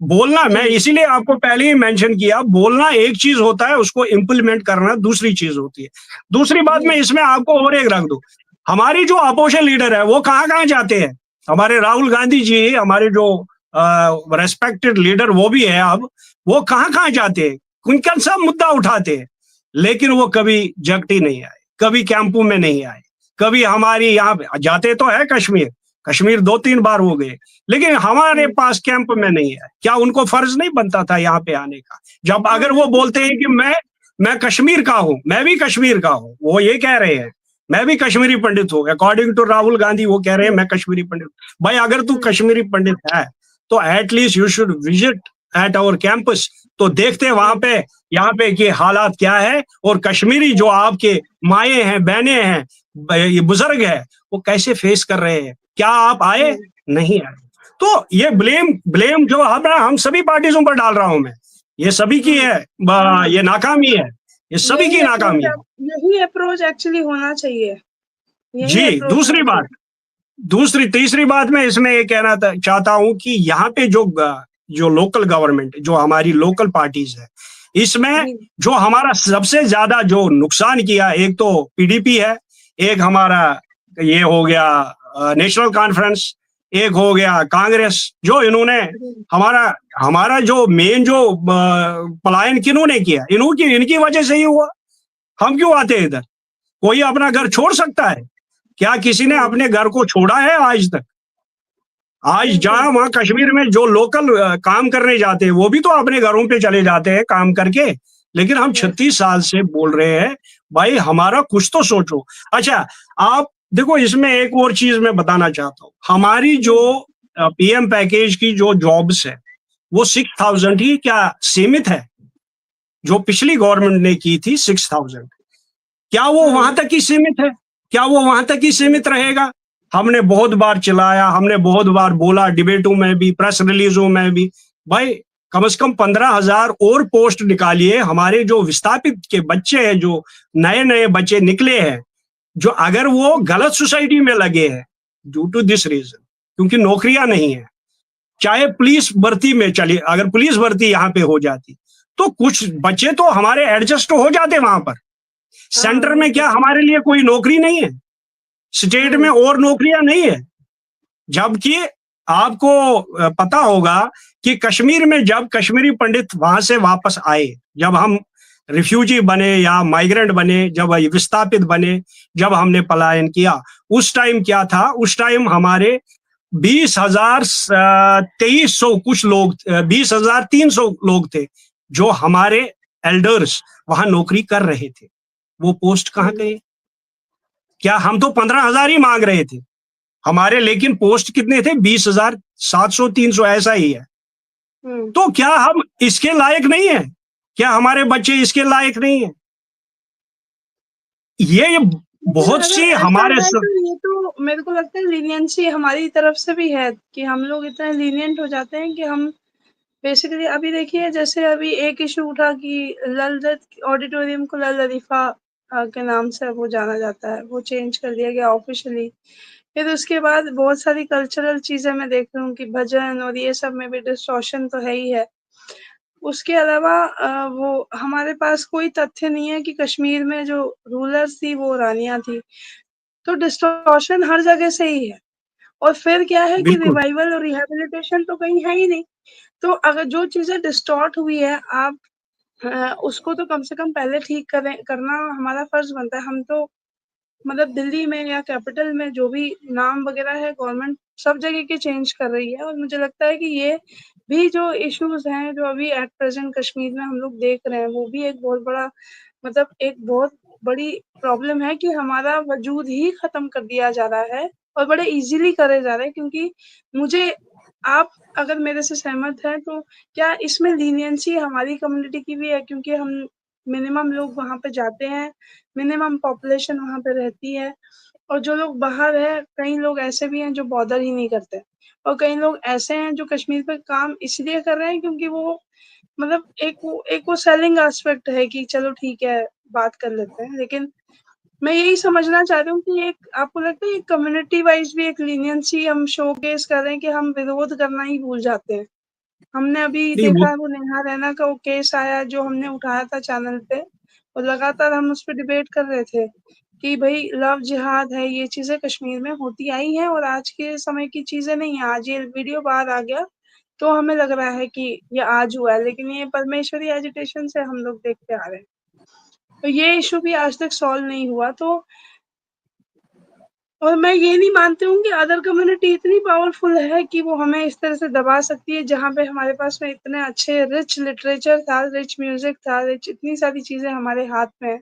बोलना, मैं इसीलिए आपको पहले ही मेंशन किया, बोलना एक चीज होता है, उसको इम्प्लीमेंट करना दूसरी चीज होती है। दूसरी बात मैं इसमें आपको और एक रख दूं, हमारी जो अपोजिशन लीडर है वो कहाँ कहाँ जाते हैं। हमारे राहुल गांधी जी, हमारे जो रेस्पेक्टेड लीडर वो भी है अब, वो कहाँ कहाँ जाते हैं, उनका सब मुद्दा उठाते हैं, लेकिन वो कभी जगटी नहीं आए, कभी कैंपू में नहीं आए, कभी हमारी यहाँ जाते तो है कश्मीर, कश्मीर 2-3 बार हो गए, लेकिन हमारे पास कैंप में नहीं है। क्या उनको फर्ज नहीं बनता था यहाँ पे आने का? जब अगर वो बोलते हैं कि मैं कश्मीर का हूं, मैं भी कश्मीर का हूं, वो ये कह रहे हैं मैं भी कश्मीरी पंडित हूं, अकॉर्डिंग टू राहुल गांधी वो कह रहे हैं मैं कश्मीरी पंडित। भाई अगर तू कश्मीरी पंडित है तो at least you should visit at our campus, तो देखते वहां पे यहाँ पे कि हालात क्या है, और कश्मीरी जो आपके माए हैं, बहने हैं, ये बुजुर्ग है, वो कैसे फेस कर रहे हैं। क्या आप आए? नहीं आए। तो ये ब्लेम जो हम सभी पार्टियों पर डाल रहा हूं मैं, ये सभी की है, ये नाकामी है, ये सभी की नाकामी है। यही अप्रोच एक्चुअली होना चाहिए। जी, तीसरी बात मैं इसमें ये कहना चाहता हूं कि यहाँ पे जो लोकल गवर्नमेंट, जो हमारी लोकल पार्टीज है, इसमें जो हमारा सबसे ज्यादा जो नुकसान किया, एक तो पीडीपी है, एक हमारा ये हो गया नेशनल कॉन्फ्रेंस, एक हो गया कांग्रेस, जो इन्होंने हमारा जो मेन जो पलायन किन्होंने किया, इनकी वजह से ही हुआ। हम क्यों आते हैं इधर? कोई अपना घर छोड़ सकता है क्या? किसी ने अपने घर को छोड़ा है आज तक? आज जहां वहां कश्मीर में जो लोकल काम करने जाते हैं वो भी तो अपने घरों पे चले जाते हैं काम करके, लेकिन हम 36 साल से बोल रहे हैं भाई हमारा कुछ तो सोचो। अच्छा, आप देखो, इसमें एक और चीज मैं बताना चाहता हूँ, हमारी जो पीएम पैकेज की जो जॉब्स है वो 6,000 ही क्या सीमित है? जो पिछली गवर्नमेंट ने की थी 6,000, क्या वो वहां तक ही सीमित है? क्या वो वहां तक ही सीमित रहेगा? हमने बहुत बार चिल्लाया, हमने बहुत बार बोला, डिबेटों में भी, प्रेस रिलीजों में भी, भाई कम से कम 15,000 और पोस्ट निकालिए। हमारे जो विस्थापित के बच्चे हैं, जो नए नए बच्चे निकले हैं, जो अगर वो गलत सोसाइटी में लगे हैं ड्यू टू दिस रीजन, क्योंकि नौकरियां नहीं है, चाहे पुलिस भर्ती में चली, अगर पुलिस भर्ती यहाँ पे हो जाती तो कुछ बच्चे तो हमारे एडजस्ट हो जाते वहां पर। सेंटर में क्या हमारे लिए कोई नौकरी नहीं है? स्टेट में और नौकरियां नहीं है? जबकि आपको पता होगा कि कश्मीर में जब कश्मीरी पंडित वहां से वापस आए, जब हम रिफ्यूजी बने या माइग्रेंट बने, जब विस्थापित बने, जब हमने पलायन किया, उस टाइम क्या था? उस टाइम हमारे 20,2300 कुछ लोग, 20,300 लोग थे जो हमारे एल्डर्स वहां नौकरी कर रहे थे। वो पोस्ट कहाँ गए? क्या हम तो 15,000 ही मांग रहे थे हमारे, लेकिन पोस्ट कितने थे? 20,700 300 ऐसा ही है। तो क्या हम इसके लायक नहीं है? क्या हमारे बच्चे इसके लायक नहीं है? ये बहुत सी हमारे ये तो मेरे को लगता है लीनियंसी हमारी तरफ से भी है कि हम लोग इतने लीनियंट हो जाते हैं कि हम बेसिकली, अभी देखिए जैसे अभी एक इशू उठा कि ललदत ऑडिटोरियम को लल लतीफ़ा के नाम से वो जाना जाता है, वो चेंज कर दिया गया ऑफिशियली। फिर उसके बाद बहुत सारी कल्चरल चीजें मैं देख रही हूँ कि भजन और ये सब में भी डिस्टॉर्शन तो है ही है। उसके अलावा वो हमारे पास कोई तथ्य नहीं है कि कश्मीर में जो रूलर्स थी वो रानियां थी, तो डिस्टॉर्शन हर जगह से ही है। और फिर क्या है कि रिवाइवल और रिहेबिलिटेशन तो कहीं है ही नहीं। तो अगर जो चीजें डिस्टॉर्ट हुई है, आप उसको तो कम से कम पहले ठीक करना हमारा फर्ज बनता है। हम तो मतलब दिल्ली में या कैपिटल में जो भी नाम वगैरह है, गवर्नमेंट सब जगह की चेंज कर रही है, और मुझे लगता है कि ये भी जो इश्यूज हैं जो अभी एट प्रेजेंट कश्मीर में हम लोग देख रहे हैं, वो भी एक बहुत बड़ा मतलब एक बहुत बड़ी प्रॉब्लम है कि हमारा वजूद ही खत्म कर दिया जा रहा है और बड़े इजीली करे जा रहे हैं। क्योंकि मुझे, आप अगर मेरे से सहमत हैं तो क्या इसमें लीनियंसी हमारी कम्युनिटी की भी है? क्योंकि हम मिनिमम लोग वहाँ पे जाते हैं, मिनिमम पॉपुलेशन वहाँ पे रहती है, और जो लोग बाहर है, कई लोग ऐसे भी हैं जो बॉदर ही नहीं करते। और कई लोग ऐसे हैं जो कश्मीर पे काम इसलिए कर रहे हैं क्योंकि वो मतलब एक वो सेलिंग एस्पेक्ट है कि चलो ठीक है, बात कर लेते हैं। लेकिन मैं यही समझना चाह रही हूँ कि एक आपको लगता है कम्युनिटी वाइज़ भी एक लीनियंसी हम शोकेस कर रहे हैं कि हम विरोध करना ही भूल जाते हैं। हमने अभी नहीं वो देखा वो नेहा रैना का वो केस आया जो हमने उठाया था चैनल पे और लगातार हम उस पे डिबेट कर रहे थे कि भई लव जिहाद है, ये चीज़ें कश्मीर में होती आई हैं और आज के समय की चीज़ें नहीं हैं। आज ये वीडियो बाहर आ गया, तो हमें लग रहा है कि ये आज हुआ है, लेकिन ये परमेश्वरी एजिटेशन से हम लोग देखते आ रहे हैं। तो ये इश्यू भी आज तक सॉल्व नहीं हुआ। तो और मैं ये नहीं मानती हूँ कि अदर कम्युनिटी इतनी पावरफुल है कि वो हमें इस तरह से दबा सकती है, जहाँ पे हमारे पास में इतने अच्छे रिच लिटरेचर था, रिच म्यूज़िक था, रिच इतनी सारी चीज़ें हमारे हाथ में हैं।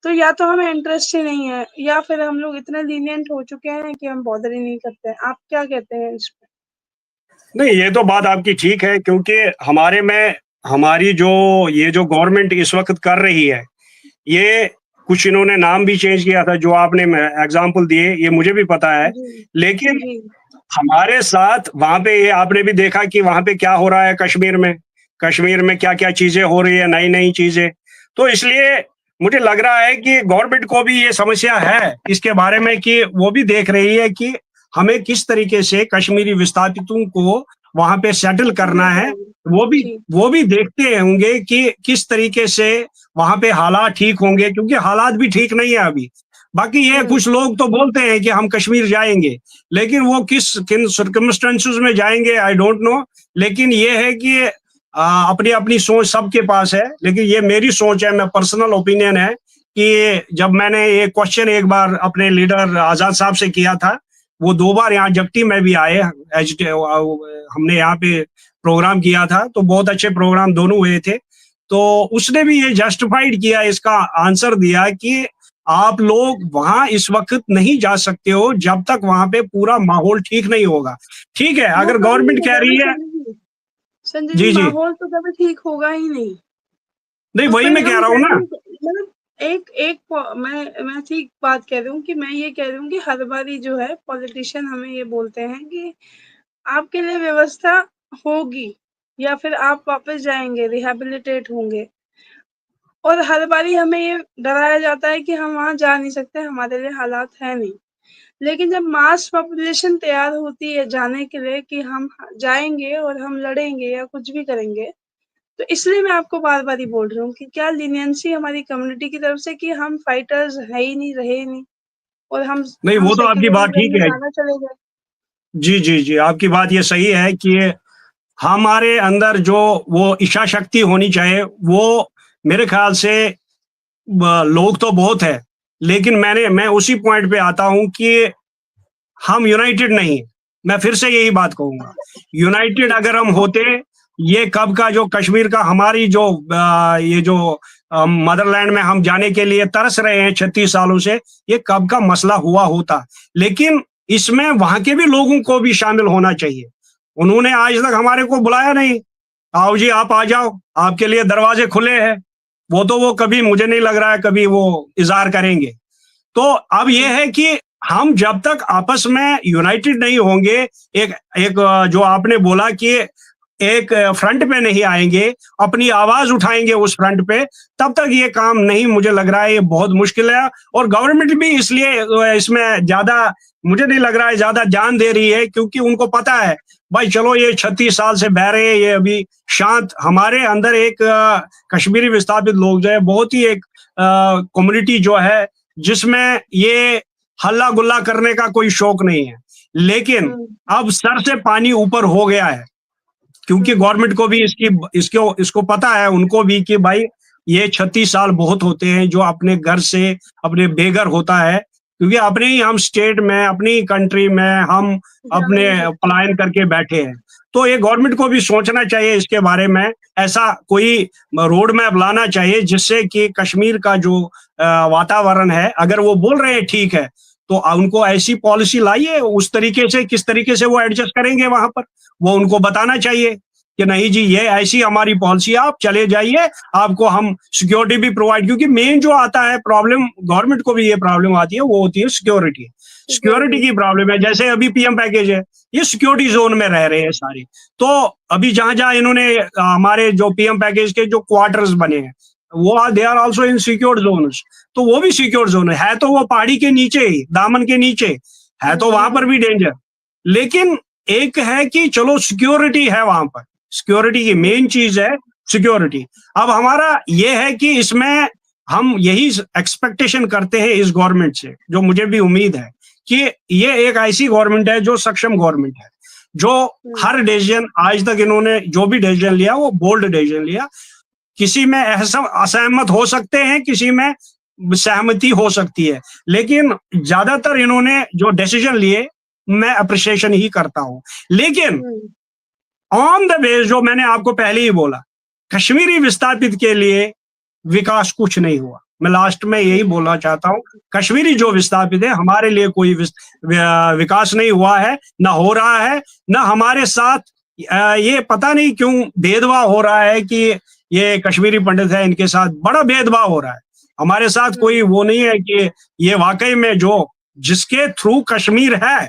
तो या तो हमें इंटरेस्ट ही नहीं है या फिर हम लोग इतने लीनिएंट हो चुके हैं कि हम बॉदर ही नहीं करते हैं। आप क्या कहते हैं इस पे? नहीं, ये तो बात आपकी ठीक है, क्योंकि हमारे में हमारी जो गवर्नमेंट इस वक्त कर रही है, ये कुछ इन्होंने नाम भी चेंज किया था, जो आपने एग्जाम्पल दिए, ये मुझे भी पता है। जी, लेकिन जी, हमारे साथ वहां पे ये आपने भी देखा कि वहां पे क्या हो रहा है कश्मीर में क्या क्या चीजें हो रही है, नई नई चीजें। तो इसलिए मुझे लग रहा है कि गवर्नमेंट को भी ये समस्या है इसके बारे में, कि वो भी देख रही है कि हमें किस तरीके से कश्मीरी विस्थापितों को वहां पे सेटल करना है। वो भी जी, वो भी देखते होंगे कि किस तरीके से वहां पे हालात ठीक होंगे, क्योंकि हालात भी ठीक नहीं है अभी। बाकी ये हुँ, कुछ लोग तो बोलते हैं कि हम कश्मीर जाएंगे, लेकिन वो किन सर्कमस्टेंसेस में जाएंगे आई डोंट नो। लेकिन ये है कि अपनी अपनी सोच सबके पास है, लेकिन ये मेरी सोच है, मैं पर्सनल ओपिनियन है कि जब मैंने ये क्वेश्चन एक बार अपने लीडर आजाद साहब से किया था, वो 2 बार यहाँ जगटी में भी आए, हमने यहाँ पे प्रोग्राम किया था, तो बहुत अच्छे प्रोग्राम दोनों हुए थे। तो उसने भी ये जस्टिफाइड किया, इसका आंसर दिया कि आप लोग वहां इस वक्त नहीं जा सकते हो जब तक वहां पे पूरा माहौल ठीक नहीं होगा। ठीक है, वो अगर कभी नहीं गवर्नमेंट कह होगा ना रही है। संजय जी, जी जी। माहौल तो कभी ठीक होगा ही नहीं। नहीं, तो वही फिर मैं कह हम रहा हूँ ना। कैसे मतलब एक एक मैं ठीक बात कह रही हूँ कि मैं ये कह रही हूँ कि हर बारी जो है पॉलिटिशियन हमें ये बोलते हैं कि आपके लिए व्यवस्था होगी या फिर आप वापस जाएँगे, रिहैबिलिटेट होंगे। और हर बारी हमें ये डराया जाता है कि हम वहाँ जा नहीं सकते, हमारे लिए हालात है नहीं। लेकिन जब मास पॉपुलेशन तैयार होती है जाने के लिए कि हम जाएँगे और हम लड़ेंगे या कुछ भी करेंगे, तो इसलिए मैं आपको बार-बार ये बोल रही हूँ कि क्या लीनिएंसी हमारी कम्युनिटी की तरफ से कि हम फाइटर्स है ही नहीं, रहे ही नहीं और नहीं, हम वो तो आपकी बात सेक्युलरिज़्म ठीक में है। ज़्यादा चले गए। जी जी जी, आपकी बात ये सही है कि हमारे अंदर जो वो इच्छा शक्ति होनी चाहिए, वो मेरे ख्याल से लोग तो बहुत है, लेकिन मैं उसी पॉइंट पे आता हूं कि हम यूनाइटेड नहीं। मैं फिर से यही बात कहूंगा, यूनाइटेड जी, अगर हम होते, ये कब का जो कश्मीर का हमारी जो ये जो मदरलैंड में हम जाने के लिए तरस रहे हैं 36 सालों से, ये कब का मसला हुआ होता। लेकिन इसमें वहां के भी लोगों को भी शामिल होना चाहिए। उन्होंने आज तक हमारे को बुलाया नहीं, आओ जी आप आ जाओ, आपके लिए दरवाजे खुले हैं। वो कभी, मुझे नहीं लग रहा है कभी वो इज़हार करेंगे। तो अब ये जी, है कि हम जब तक आपस में यूनाइटेड नहीं होंगे, एक एक जो आपने बोला कि एक फ्रंट पे नहीं आएंगे, अपनी आवाज उठाएंगे उस फ्रंट पे, तब तक ये काम नहीं, मुझे लग रहा है ये बहुत मुश्किल है। और गवर्नमेंट भी इसलिए इसमें ज्यादा, मुझे नहीं लग रहा है ज्यादा ध्यान दे रही है, क्योंकि उनको पता है भाई चलो ये 36 साल से बह रहे हैं, ये अभी शांत। हमारे अंदर एक कश्मीरी विस्थापित लोग जो है, बहुत ही एक कम्युनिटी जो है, जिसमें ये हल्ला गुल्ला करने का कोई शौक नहीं है। लेकिन हुँ, अब सर से पानी ऊपर हो गया है, क्योंकि हुँ, गवर्नमेंट को भी इसको पता है, उनको भी, कि भाई ये 36 साल बहुत होते हैं जो अपने घर से अपने बेघर होता है, क्योंकि अपने ही हम स्टेट में, अपनी कंट्री में हम जा अपने नहीं सकते। पलायन करके बैठे हैं। तो ये गवर्नमेंट को भी सोचना चाहिए इसके बारे में, ऐसा कोई रोड मैप लाना चाहिए जिससे कि कश्मीर का जो वातावरण है, अगर वो बोल रहे हैं ठीक है, तो उनको ऐसी पॉलिसी लाइए, उस तरीके से किस तरीके से वो एडजस्ट करेंगे वहां पर, वो उनको बताना चाहिए कि नहीं जी ये ऐसी हमारी पॉलिसी है, आप चले जाइए, आपको हम सिक्योरिटी भी प्रोवाइड, क्योंकि मेन जो आता है प्रॉब्लम, गवर्नमेंट को भी ये प्रॉब्लम आती है, वो होती है सिक्योरिटी की प्रॉब्लम है। जैसे अभी पीएम पैकेज है, ये सिक्योरिटी जोन में रह रहे हैं सारे। तो अभी जहां जहां इन्होंने हमारे जो पीएम पैकेज के जो क्वार्टर्स बने हैं, वो they are also in secure zones, तो वो भी सिक्योर जोन है तो वो पहाड़ी के नीचे ही, दामन के नीचे है, तो वहां पर भी डेंजर। लेकिन एक है कि चलो सिक्योरिटी है वहां पर, सिक्योरिटी की मेन चीज है सिक्योरिटी। अब हमारा ये है कि इसमें हम यही एक्सपेक्टेशन करते हैं इस गवर्नमेंट से, जो मुझे भी उम्मीद है कि ये एक ऐसी गवर्नमेंट है जो सक्षम गवर्नमेंट है, जो हर डिसीजन आज तक इन्होंने जो भी डिसीजन लिया वो बोल्ड डिसीजन लिया। किसी में असहमत हो सकते हैं, किसी में सहमति हो सकती है, लेकिन ज्यादातर इन्होंने जो डिसीजन लिए मैं अप्रिसिएशन ही करता हूं। लेकिन ऑन द बेस, जो मैंने आपको पहले ही बोला, कश्मीरी विस्थापित के लिए विकास कुछ नहीं हुआ। मैं लास्ट में यही बोलना चाहता हूं, कश्मीरी जो विस्थापित है हमारे लिए कोई विकास नहीं हुआ है, ना हो रहा है, ना हमारे साथ ये पता नहीं क्यों भेदभाव हो रहा है कि ये कश्मीरी पंडित है इनके साथ बड़ा भेदभाव हो रहा है। हमारे साथ कोई वो नहीं है कि ये वाकई में जो जिसके थ्रू कश्मीर है,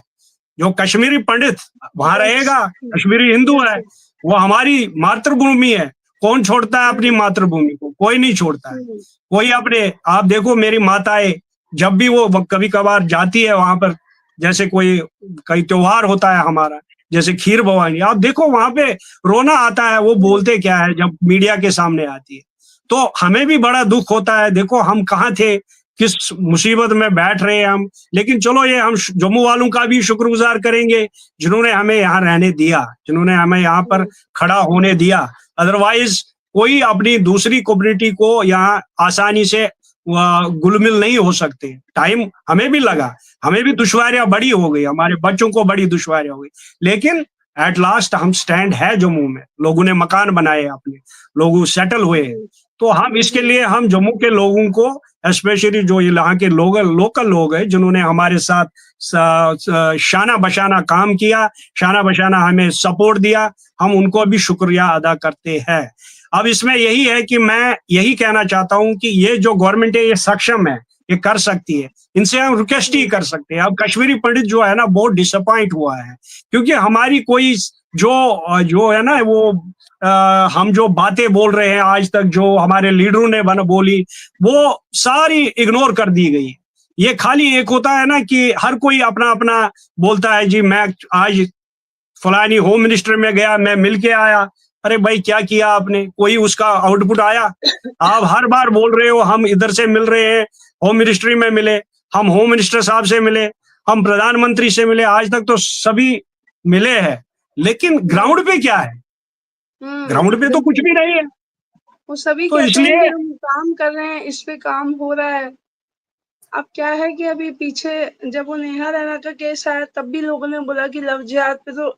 जो कश्मीरी पंडित वहां रहेगा, कश्मीरी हिंदू है, वो हमारी मातृभूमि है। कौन छोड़ता है अपनी मातृभूमि को? कोई नहीं छोड़ता है। कोई अपने, आप देखो मेरी माताएं जब भी वो कभी कभार जाती है वहां पर, जैसे कोई त्योहार होता है हमारा, जैसे खीर भवानी, आप देखो वहां पे रोना आता है, वो बोलते क्या है जब मीडिया के सामने आती है। तो हमें भी बड़ा दुख होता है, देखो हम कहाँ थे, किस मुसीबत में बैठ रहे हैं हम। लेकिन चलो ये हम जम्मू वालों का भी शुक्रगुजार करेंगे जिन्होंने हमें यहाँ रहने दिया, जिन्होंने हमें यहाँ पर खड़ा होने दिया। अदरवाइज कोई अपनी दूसरी कम्युनिटी को यहाँ आसानी से गुलमिल नहीं हो सकते। टाइम हमें भी लगा, हमें भी दुश्वारियां बड़ी हो गई, हमारे बच्चों को बड़ी दुश्वारियां हो गई, लेकिन एट लास्ट हम स्टैंड है जम्मू में। लोगों ने मकान बनाए, अपने लोग सेटल हुए हैं। तो हम इसके लिए हम जम्मू के लोगों को, स्पेशली जो यहाँ के लोकल लोग हैं जिन्होंने हमारे साथ शाना बशाना काम किया, शाना बशाना हमें सपोर्ट दिया, हम उनको भी शुक्रिया अदा करते हैं। अब इसमें यही है कि मैं यही कहना चाहता हूं कि ये जो गवर्नमेंट है ये सक्षम है, ये कर सकती है, इनसे हम रिक्वेस्ट ही कर सकते हैं। अब कश्मीरी पंडित जो है ना बहुत डिसअपॉइंट हुआ है, क्योंकि हमारी कोई जो है ना वो हम जो बातें बोल रहे हैं आज तक, जो हमारे लीडरों ने बोली, वो सारी इग्नोर कर दी गई। ये खाली एक होता है ना कि हर कोई अपना अपना बोलता है, जी मैं आज फलानी होम मिनिस्टर में गया, मैं मिल के आया। अरे भाई क्या किया आपने? कोई उसका आउटपुट आया? आप हर बार बोल रहे हो हम इधर से मिल रहे हैं, होम मिनिस्ट्री में मिले, हम होम मिनिस्टर साहब से मिले, हम प्रधानमंत्री से मिले, आज तक तो सभी मिले हैं, लेकिन ग्राउंड पे क्या है? ग्राउंड पे तो कुछ भी नहीं है। वो सभी तो कहते हैं इसलिए कि हम काम कर रहे हैं, इस पे काम हो रहा है। अब क्या है कि अभी पीछे जब वो नेहा रैना का केस आया तब भी लोगों ने बोला कि लव जिहाद पे तो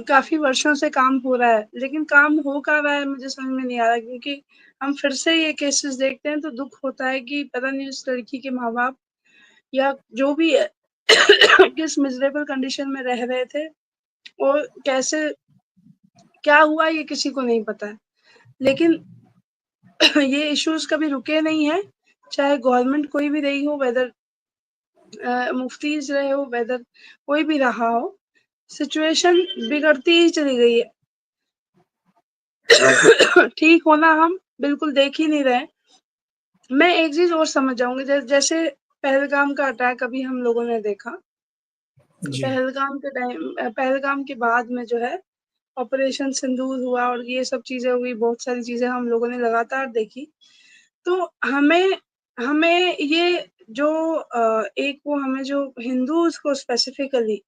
काफी वर्षों से काम हो रहा है, लेकिन काम हो कहाँ रहा है मुझे समझ में नहीं आ रहा। क्योंकि हम फिर से ये केसेस देखते हैं तो दुख होता है कि पता नहीं उस लड़की के माँ बाप या जो भी है किस मिजरेबल कंडीशन में रह रहे थे और कैसे क्या हुआ ये किसी को नहीं पता है। लेकिन ये इश्यूज कभी रुके नहीं है, चाहे गवर्नमेंट कोई भी रही हो, वेदर मुफ्तीज रहे हो, वेदर कोई भी रहा हो, सिचुएशन बिगड़ती ही चली गई है। ठीक होना हम बिल्कुल देख ही नहीं रहे। मैं एक चीज और समझ जाऊंगी, जैसे पहलगाम का अटैक अभी हम लोगों ने देखा, पहलगाम के बाद में जो है ऑपरेशन सिंदूर हुआ और ये सब चीजें हुई, बहुत सारी चीजें हम लोगों ने लगातार देखी। तो हमें हमें ये जो एक वो हमें जो हिंदूज को स्पेसिफिकली,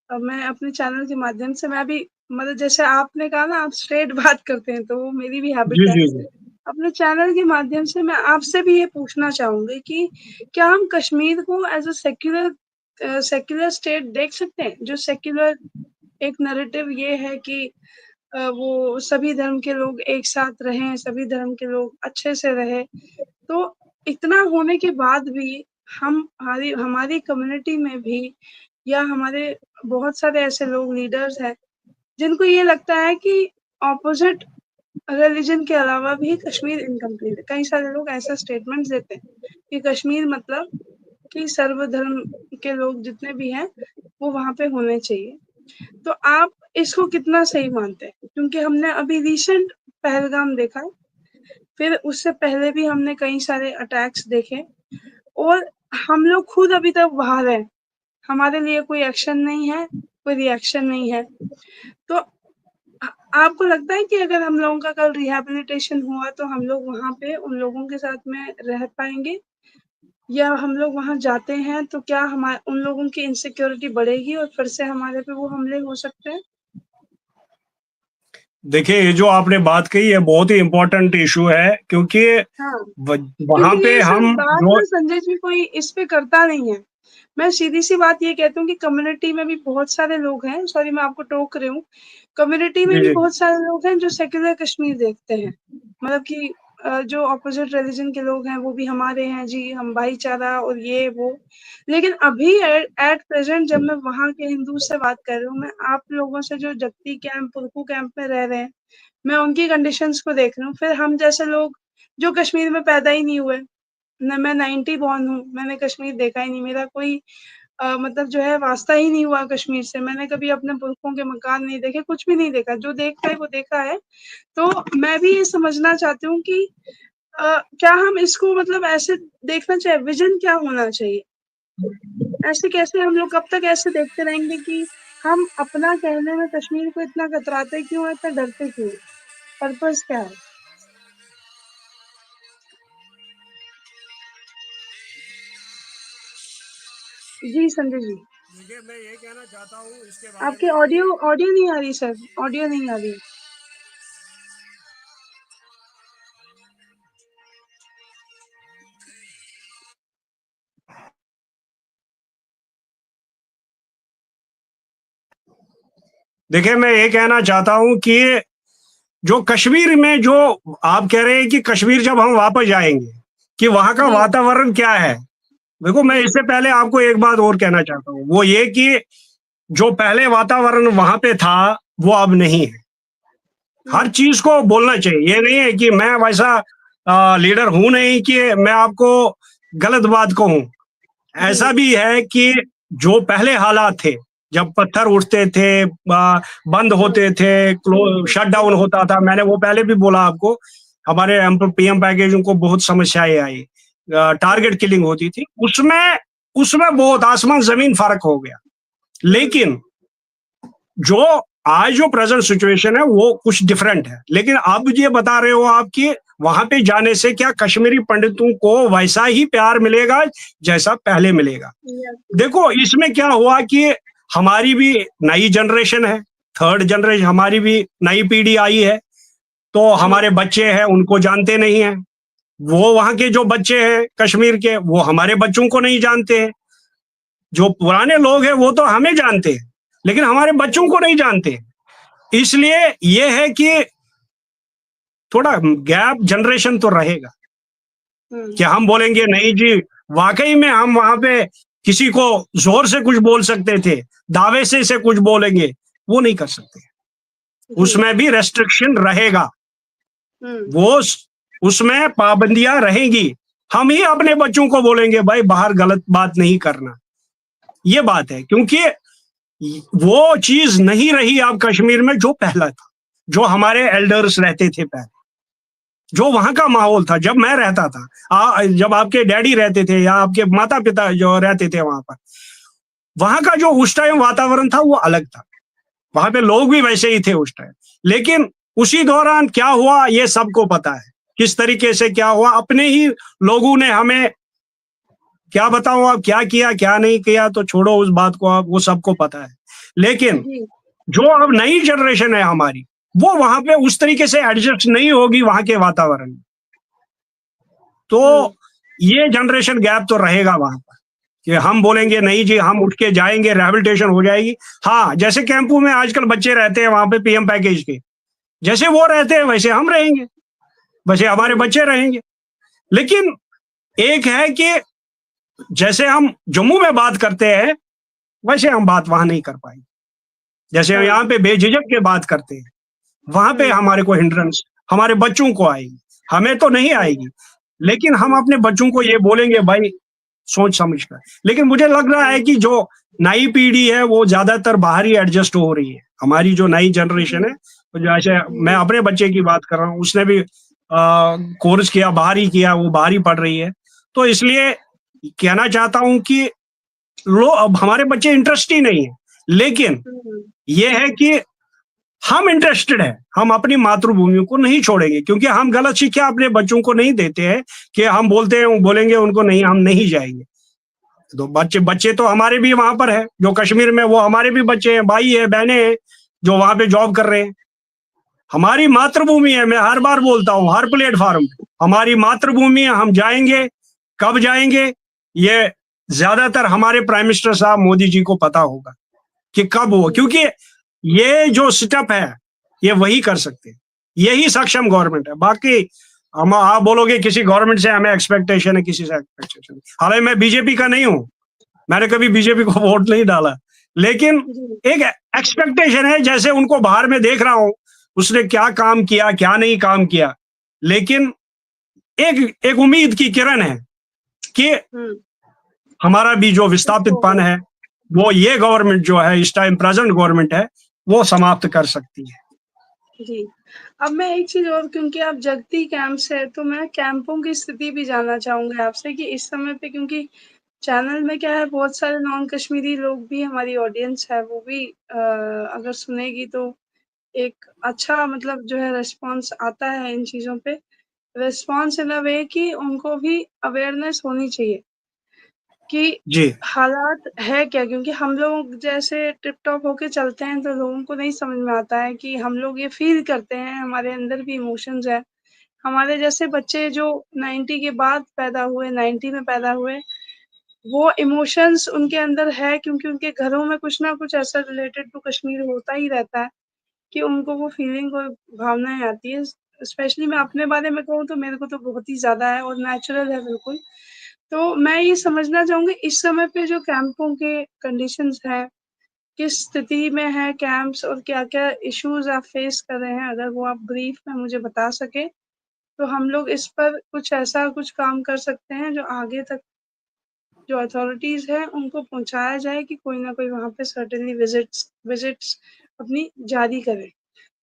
मैं अपने चैनल के माध्यम से, मैं भी मतलब जैसे आपने कहा ना आप स्ट्रेट बात करते हैं, तो वो मेरी भी हैबिट है। अपने चैनल के माध्यम से मैं आपसे भी ये पूछना चाहूंगी कि क्या हम कश्मीर को एज अ सेक्युलर स्टेट देख सकते हैं? जो सेक्युलर एक नैरेटिव ये है कि वो सभी धर्म के लोग एक साथ रहें, सभी धर्म के लोग अच्छे से रहे। तो इतना होने के बाद भी हमारी कम्युनिटी में भी या हमारे बहुत सारे ऐसे लोग लीडर्स हैं जिनको ये लगता है कि ऑपोजिट रिलीजन के अलावा भी कश्मीर इनकम्प्लीट है। कई सारे लोग ऐसा स्टेटमेंट देते हैं कि कश्मीर मतलब कि सर्वधर्म के लोग जितने भी हैं वो वहाँ पे होने चाहिए। तो आप इसको कितना सही मानते हैं? क्योंकि हमने अभी रिसेंट पहलगाम देखा, फिर उससे पहले भी हमने कई सारे अटैक्स देखे और हम लोग खुद अभी तक बाहर हैं। हमारे लिए कोई एक्शन नहीं है, कोई रिएक्शन नहीं है। तो आपको लगता है कि अगर हम लोगों का कल रिहैबिलिटेशन हुआ तो हम लोग वहाँ पे उन लोगों के साथ में रह पाएँगे? या हम लोग वहाँ जाते हैं तो क्या उन लोगों की इनसिक्योरिटी बढ़ेगी और फिर से हमारे पे वो हमले हो सकते हैं? देखिए, ये जो आपने बात कही है बहुत ही इम्पोर्टेंट इशू है, क्योंकि हाँ, वहां क्योंकि पे ये सब हम बात जो ना संजय जी कोई इस पे करता नहीं है। मैं सीधी-सी बात ये कहती हूँ कि कम्युनिटी में भी बहुत सारे लोग हैं, सॉरी मैं आपको टोक रही हूँ, कम्युनिटी में जी भी जी बहुत सारे लोग हैं जो सेक्युलर कश्मीर देखते हैं। मतलब कि जो अपोज़िट रिलिजन के लोग हैं वो भी हमारे हैं जी, हम भाईचारा और ये वो। लेकिन अभी एट एट प्रेज़ेंट जब मैं वहाँ के हिंदू से बात कर रही हूँ, मैं आप लोगों से जो जत्ती कैंप, पुरकू कैंप में रह रहे हैं, मैं उनकी कंडीशंस को देख रही हूँ। फिर हम जैसे लोग जो कश्मीर में पैदा ही नहीं हुए, मैं 90 बॉर्न हूँ, मैंने कश्मीर देखा ही नहीं, मेरा कोई मतलब जो है वास्ता ही नहीं हुआ कश्मीर से। मैंने कभी अपने पुरखों के मकान नहीं देखे, कुछ भी नहीं देखा, जो देखा है वो देखा है। तो मैं भी ये समझना चाहती हूँ कि क्या हम इसको मतलब ऐसे देखना चाहिए, विज़न क्या होना चाहिए? ऐसे कैसे हम लोग कब तक ऐसे देखते रहेंगे कि हम अपना कहने में कश्मीर को इतना कतराते क्यों हैं, इतना डरते क्यों हैं? पर्पज़ क्या है? जी, संजय जी। देखिए, मैं ये कहना चाहता हूँ इसके बारे आपकी में कि ऑडियो ऑडियो नहीं आ रही सर, ऑडियो नहीं आ रही। देखिए, मैं ये कहना चाहता हूँ कि जो कश्मीर में जो आप कह रहे हैं कि कश्मीर जब हम वापस जाएंगे कि वहां का जी, वातावरण क्या है। देखो, मैं जी। इससे पहले आपको एक बात और कहना चाहता हूँ, वो ये कि जो पहले वातावरण वहां पे था वो अब नहीं है। हर हुँ, चीज को बोलना चाहिए, ये नहीं है कि मैं वैसा लीडर हूं नहीं कि मैं आपको गलत बात कहूं। जी, ऐसा भी है कि जो पहले हालात थे, जब पत्थर उठते थे, बंद हुँ, होते थे, शट डाउन होता था, मैंने वो पहले भी बोला आपको, हमारे पीएम पैकेज को बहुत समस्याएं आई, हुँ, टारगेट किलिंग होती थी, उसमें उसमें बहुत आसमान जमीन फर्क हो गया। हुँ, लेकिन जो आज जो प्रेजेंट सिचुएशन है वो कुछ डिफरेंट है। लेकिन अब ये बता रहे हो आप कि वहां पे जाने से क्या कश्मीरी पंडितों को वैसा ही प्यार मिलेगा जैसा पहले मिलेगा। यस, देखो, इसमें क्या हुआ कि हमारी भी नई जनरेशन है, थर्ड जनरेशन, हमारी भी नई पीढ़ी आई है, तो जी, हमारे बच्चे हैं उनको जानते नहीं है, वो वहां के जो बच्चे हैं कश्मीर के वो हमारे बच्चों को नहीं जानते हैं। जो पुराने लोग हैं वो तो हमें जानते हैं, लेकिन हमारे बच्चों जी, को नहीं जानते। इसलिए ये है कि थोड़ा गैप जनरेशन तो रहेगा, हुँ, कि हम बोलेंगे नहीं जी, वाकई में हम वहां पे किसी को जोर से कुछ बोल सकते थे, दावे से कुछ बोलेंगे, वो नहीं कर सकते। जी, उसमें भी रेस्ट्रिक्शन रहेगा, हुँ, वो उसमें पाबंदियां रहेंगी। हम ही अपने बच्चों को बोलेंगे भाई बाहर गलत बात नहीं करना, ये बात है, क्योंकि वो चीज नहीं रही अब कश्मीर में जो पहला था, जो हमारे एल्डर्स रहते थे पहले, जो वहां का माहौल था जब मैं रहता था, जब आपके डैडी रहते थे या आपके माता पिता जो रहते थे वहां पर, वहां का जो उस टाइम वातावरण था वो अलग था। वहां पे लोग भी वैसे ही थे उस टाइम। लेकिन उसी दौरान क्या हुआ ये सबको पता है, किस तरीके से क्या हुआ, अपने ही लोगों ने हमें, क्या बताऊं आप, क्या किया क्या नहीं किया तो छोड़ो उस बात को, आप वो सबको पता है। लेकिन जी, जो अब नई जनरेशन है हमारी, वो वहां पे उस तरीके से एडजस्ट नहीं होगी वहां के वातावरण में। तो हुँ, ये जनरेशन गैप तो रहेगा वहां पर, कि हम बोलेंगे नहीं जी हम उठ के जाएंगे रिहैबिलिटेशन हो जाएगी। हाँ, जैसे कैंपों में आजकल बच्चे रहते हैं वहां पे पीएम पैकेज के, जैसे वो रहते हैं वैसे हम रहेंगे, वैसे हमारे हुँ, बच्चे रहेंगे। लेकिन एक है कि जैसे हम जम्मू में बात करते हैं वैसे हम बात वहां नहीं कर पाएंगे। जैसे हम यहाँ पे बेझिझक के बात करते हैं, वहां पे हमारे को हिंड्रेंस हमारे बच्चों को आएगी, हमें तो नहीं आएगी, लेकिन हम अपने बच्चों को ये बोलेंगे भाई सोच समझ कर। लेकिन मुझे लग रहा है कि जो नई पीढ़ी है वो ज्यादातर बाहर ही एडजस्ट हो रही है। हमारी जो नई जनरेशन है, तो जैसे मैं अपने बच्चे की बात कर रहा हूँ, उसने भी कोर्स किया, बाहर ही किया, वो बाहर ही पढ़ रही है। तो इसलिए कहना चाहता हूं कि अब हमारे बच्चे इंटरेस्ट ही नहीं है, लेकिन ये है कि हम इंटरेस्टेड है, हम अपनी मातृभूमि को नहीं छोड़ेंगे, क्योंकि हम गलत शिक्षा अपने बच्चों को नहीं देते हैं कि हम बोलेंगे उनको नहीं, हम नहीं जाएंगे। तो बच्चे तो हमारे भी वहां पर है, जो कश्मीर में, वो हमारे भी बच्चे हैं, भाई है, बहनें हैं, जो वहां पे जॉब कर रहे हैं। हमारी मातृभूमि है, मैं हर बार बोलता हूँ हर प्लेटफॉर्म पे, हमारी मातृभूमि है। हम जाएंगे, कब जाएंगे, ये ज्यादातर हमारे प्राइम मिनिस्टर साहब मोदी जी को पता होगा कि कब हो, क्योंकि ये जो स्टेप है ये वही कर सकते हैं, यही सक्षम गवर्नमेंट है। बाकी हम आप बोलोगे किसी गवर्नमेंट से हमें एक्सपेक्टेशन है, किसी से एक्सपेक्टेशन। हालांकि मैं बीजेपी का नहीं हूं, मैंने कभी बीजेपी को वोट नहीं डाला, लेकिन एक एक्सपेक्टेशन है, जैसे उनको बाहर में देख रहा हूं, उसने क्या काम किया, क्या नहीं काम किया, लेकिन एक उम्मीद की किरण है कि हमारा भी जो विस्थापितपन है वो ये गवर्नमेंट जो है, इस टाइम प्रेजेंट गवर्नमेंट है, वो समाप्त कर सकती है। जी। अब मैं एक चीज और, क्योंकि आप जगती कैंप से है, तो मैं कैंपों की स्थिति भी जानना चाहूंगी आपसे कि इस समय पे, क्योंकि चैनल में क्या है, बहुत सारे नॉन कश्मीरी लोग भी, हमारी ऑडियंस है, वो भी अगर सुनेगी तो एक अच्छा मतलब जो है रिस्पॉन्स आता है इन चीजों पे। रिस्पॉन्स इन अ वे कि उनको भी अवेयरनेस होनी चाहिए कि जी हालात है क्या, क्योंकि हम लोग जैसे टिप टॉप होके चलते हैं तो लोगों को नहीं समझ में आता है कि हम लोग ये फील करते हैं, हमारे अंदर भी इमोशंस है। हमारे जैसे बच्चे जो 90 के बाद पैदा हुए, 90 में पैदा हुए, वो इमोशंस उनके अंदर है, क्योंकि उनके घरों में कुछ ना कुछ ऐसा रिलेटेड टू कश्मीर होता ही रहता है कि उनको वो फीलिंग और भावनाएं आती है। स्पेशली मैं अपने बारे में कहूँ तो मेरे को तो बहुत ही ज्यादा है और नेचुरल है बिल्कुल। तो मैं ये समझना चाहूंगी इस समय पे जो कैंपों के कंडीशंस हैं, किस स्थिति में है कैंप्स और क्या-क्या इश्यूज आप फेस कर रहे हैं, अगर वो आप ब्रीफ में मुझे बता सके, तो हम लोग इस पर कुछ ऐसा कुछ काम कर सकते हैं जो आगे तक जो अथॉरिटीज हैं उनको पहुंचाया जाए कि कोई ना कोई वहाँ पे सर्टेनली विजिट्स अपनी जारी करे।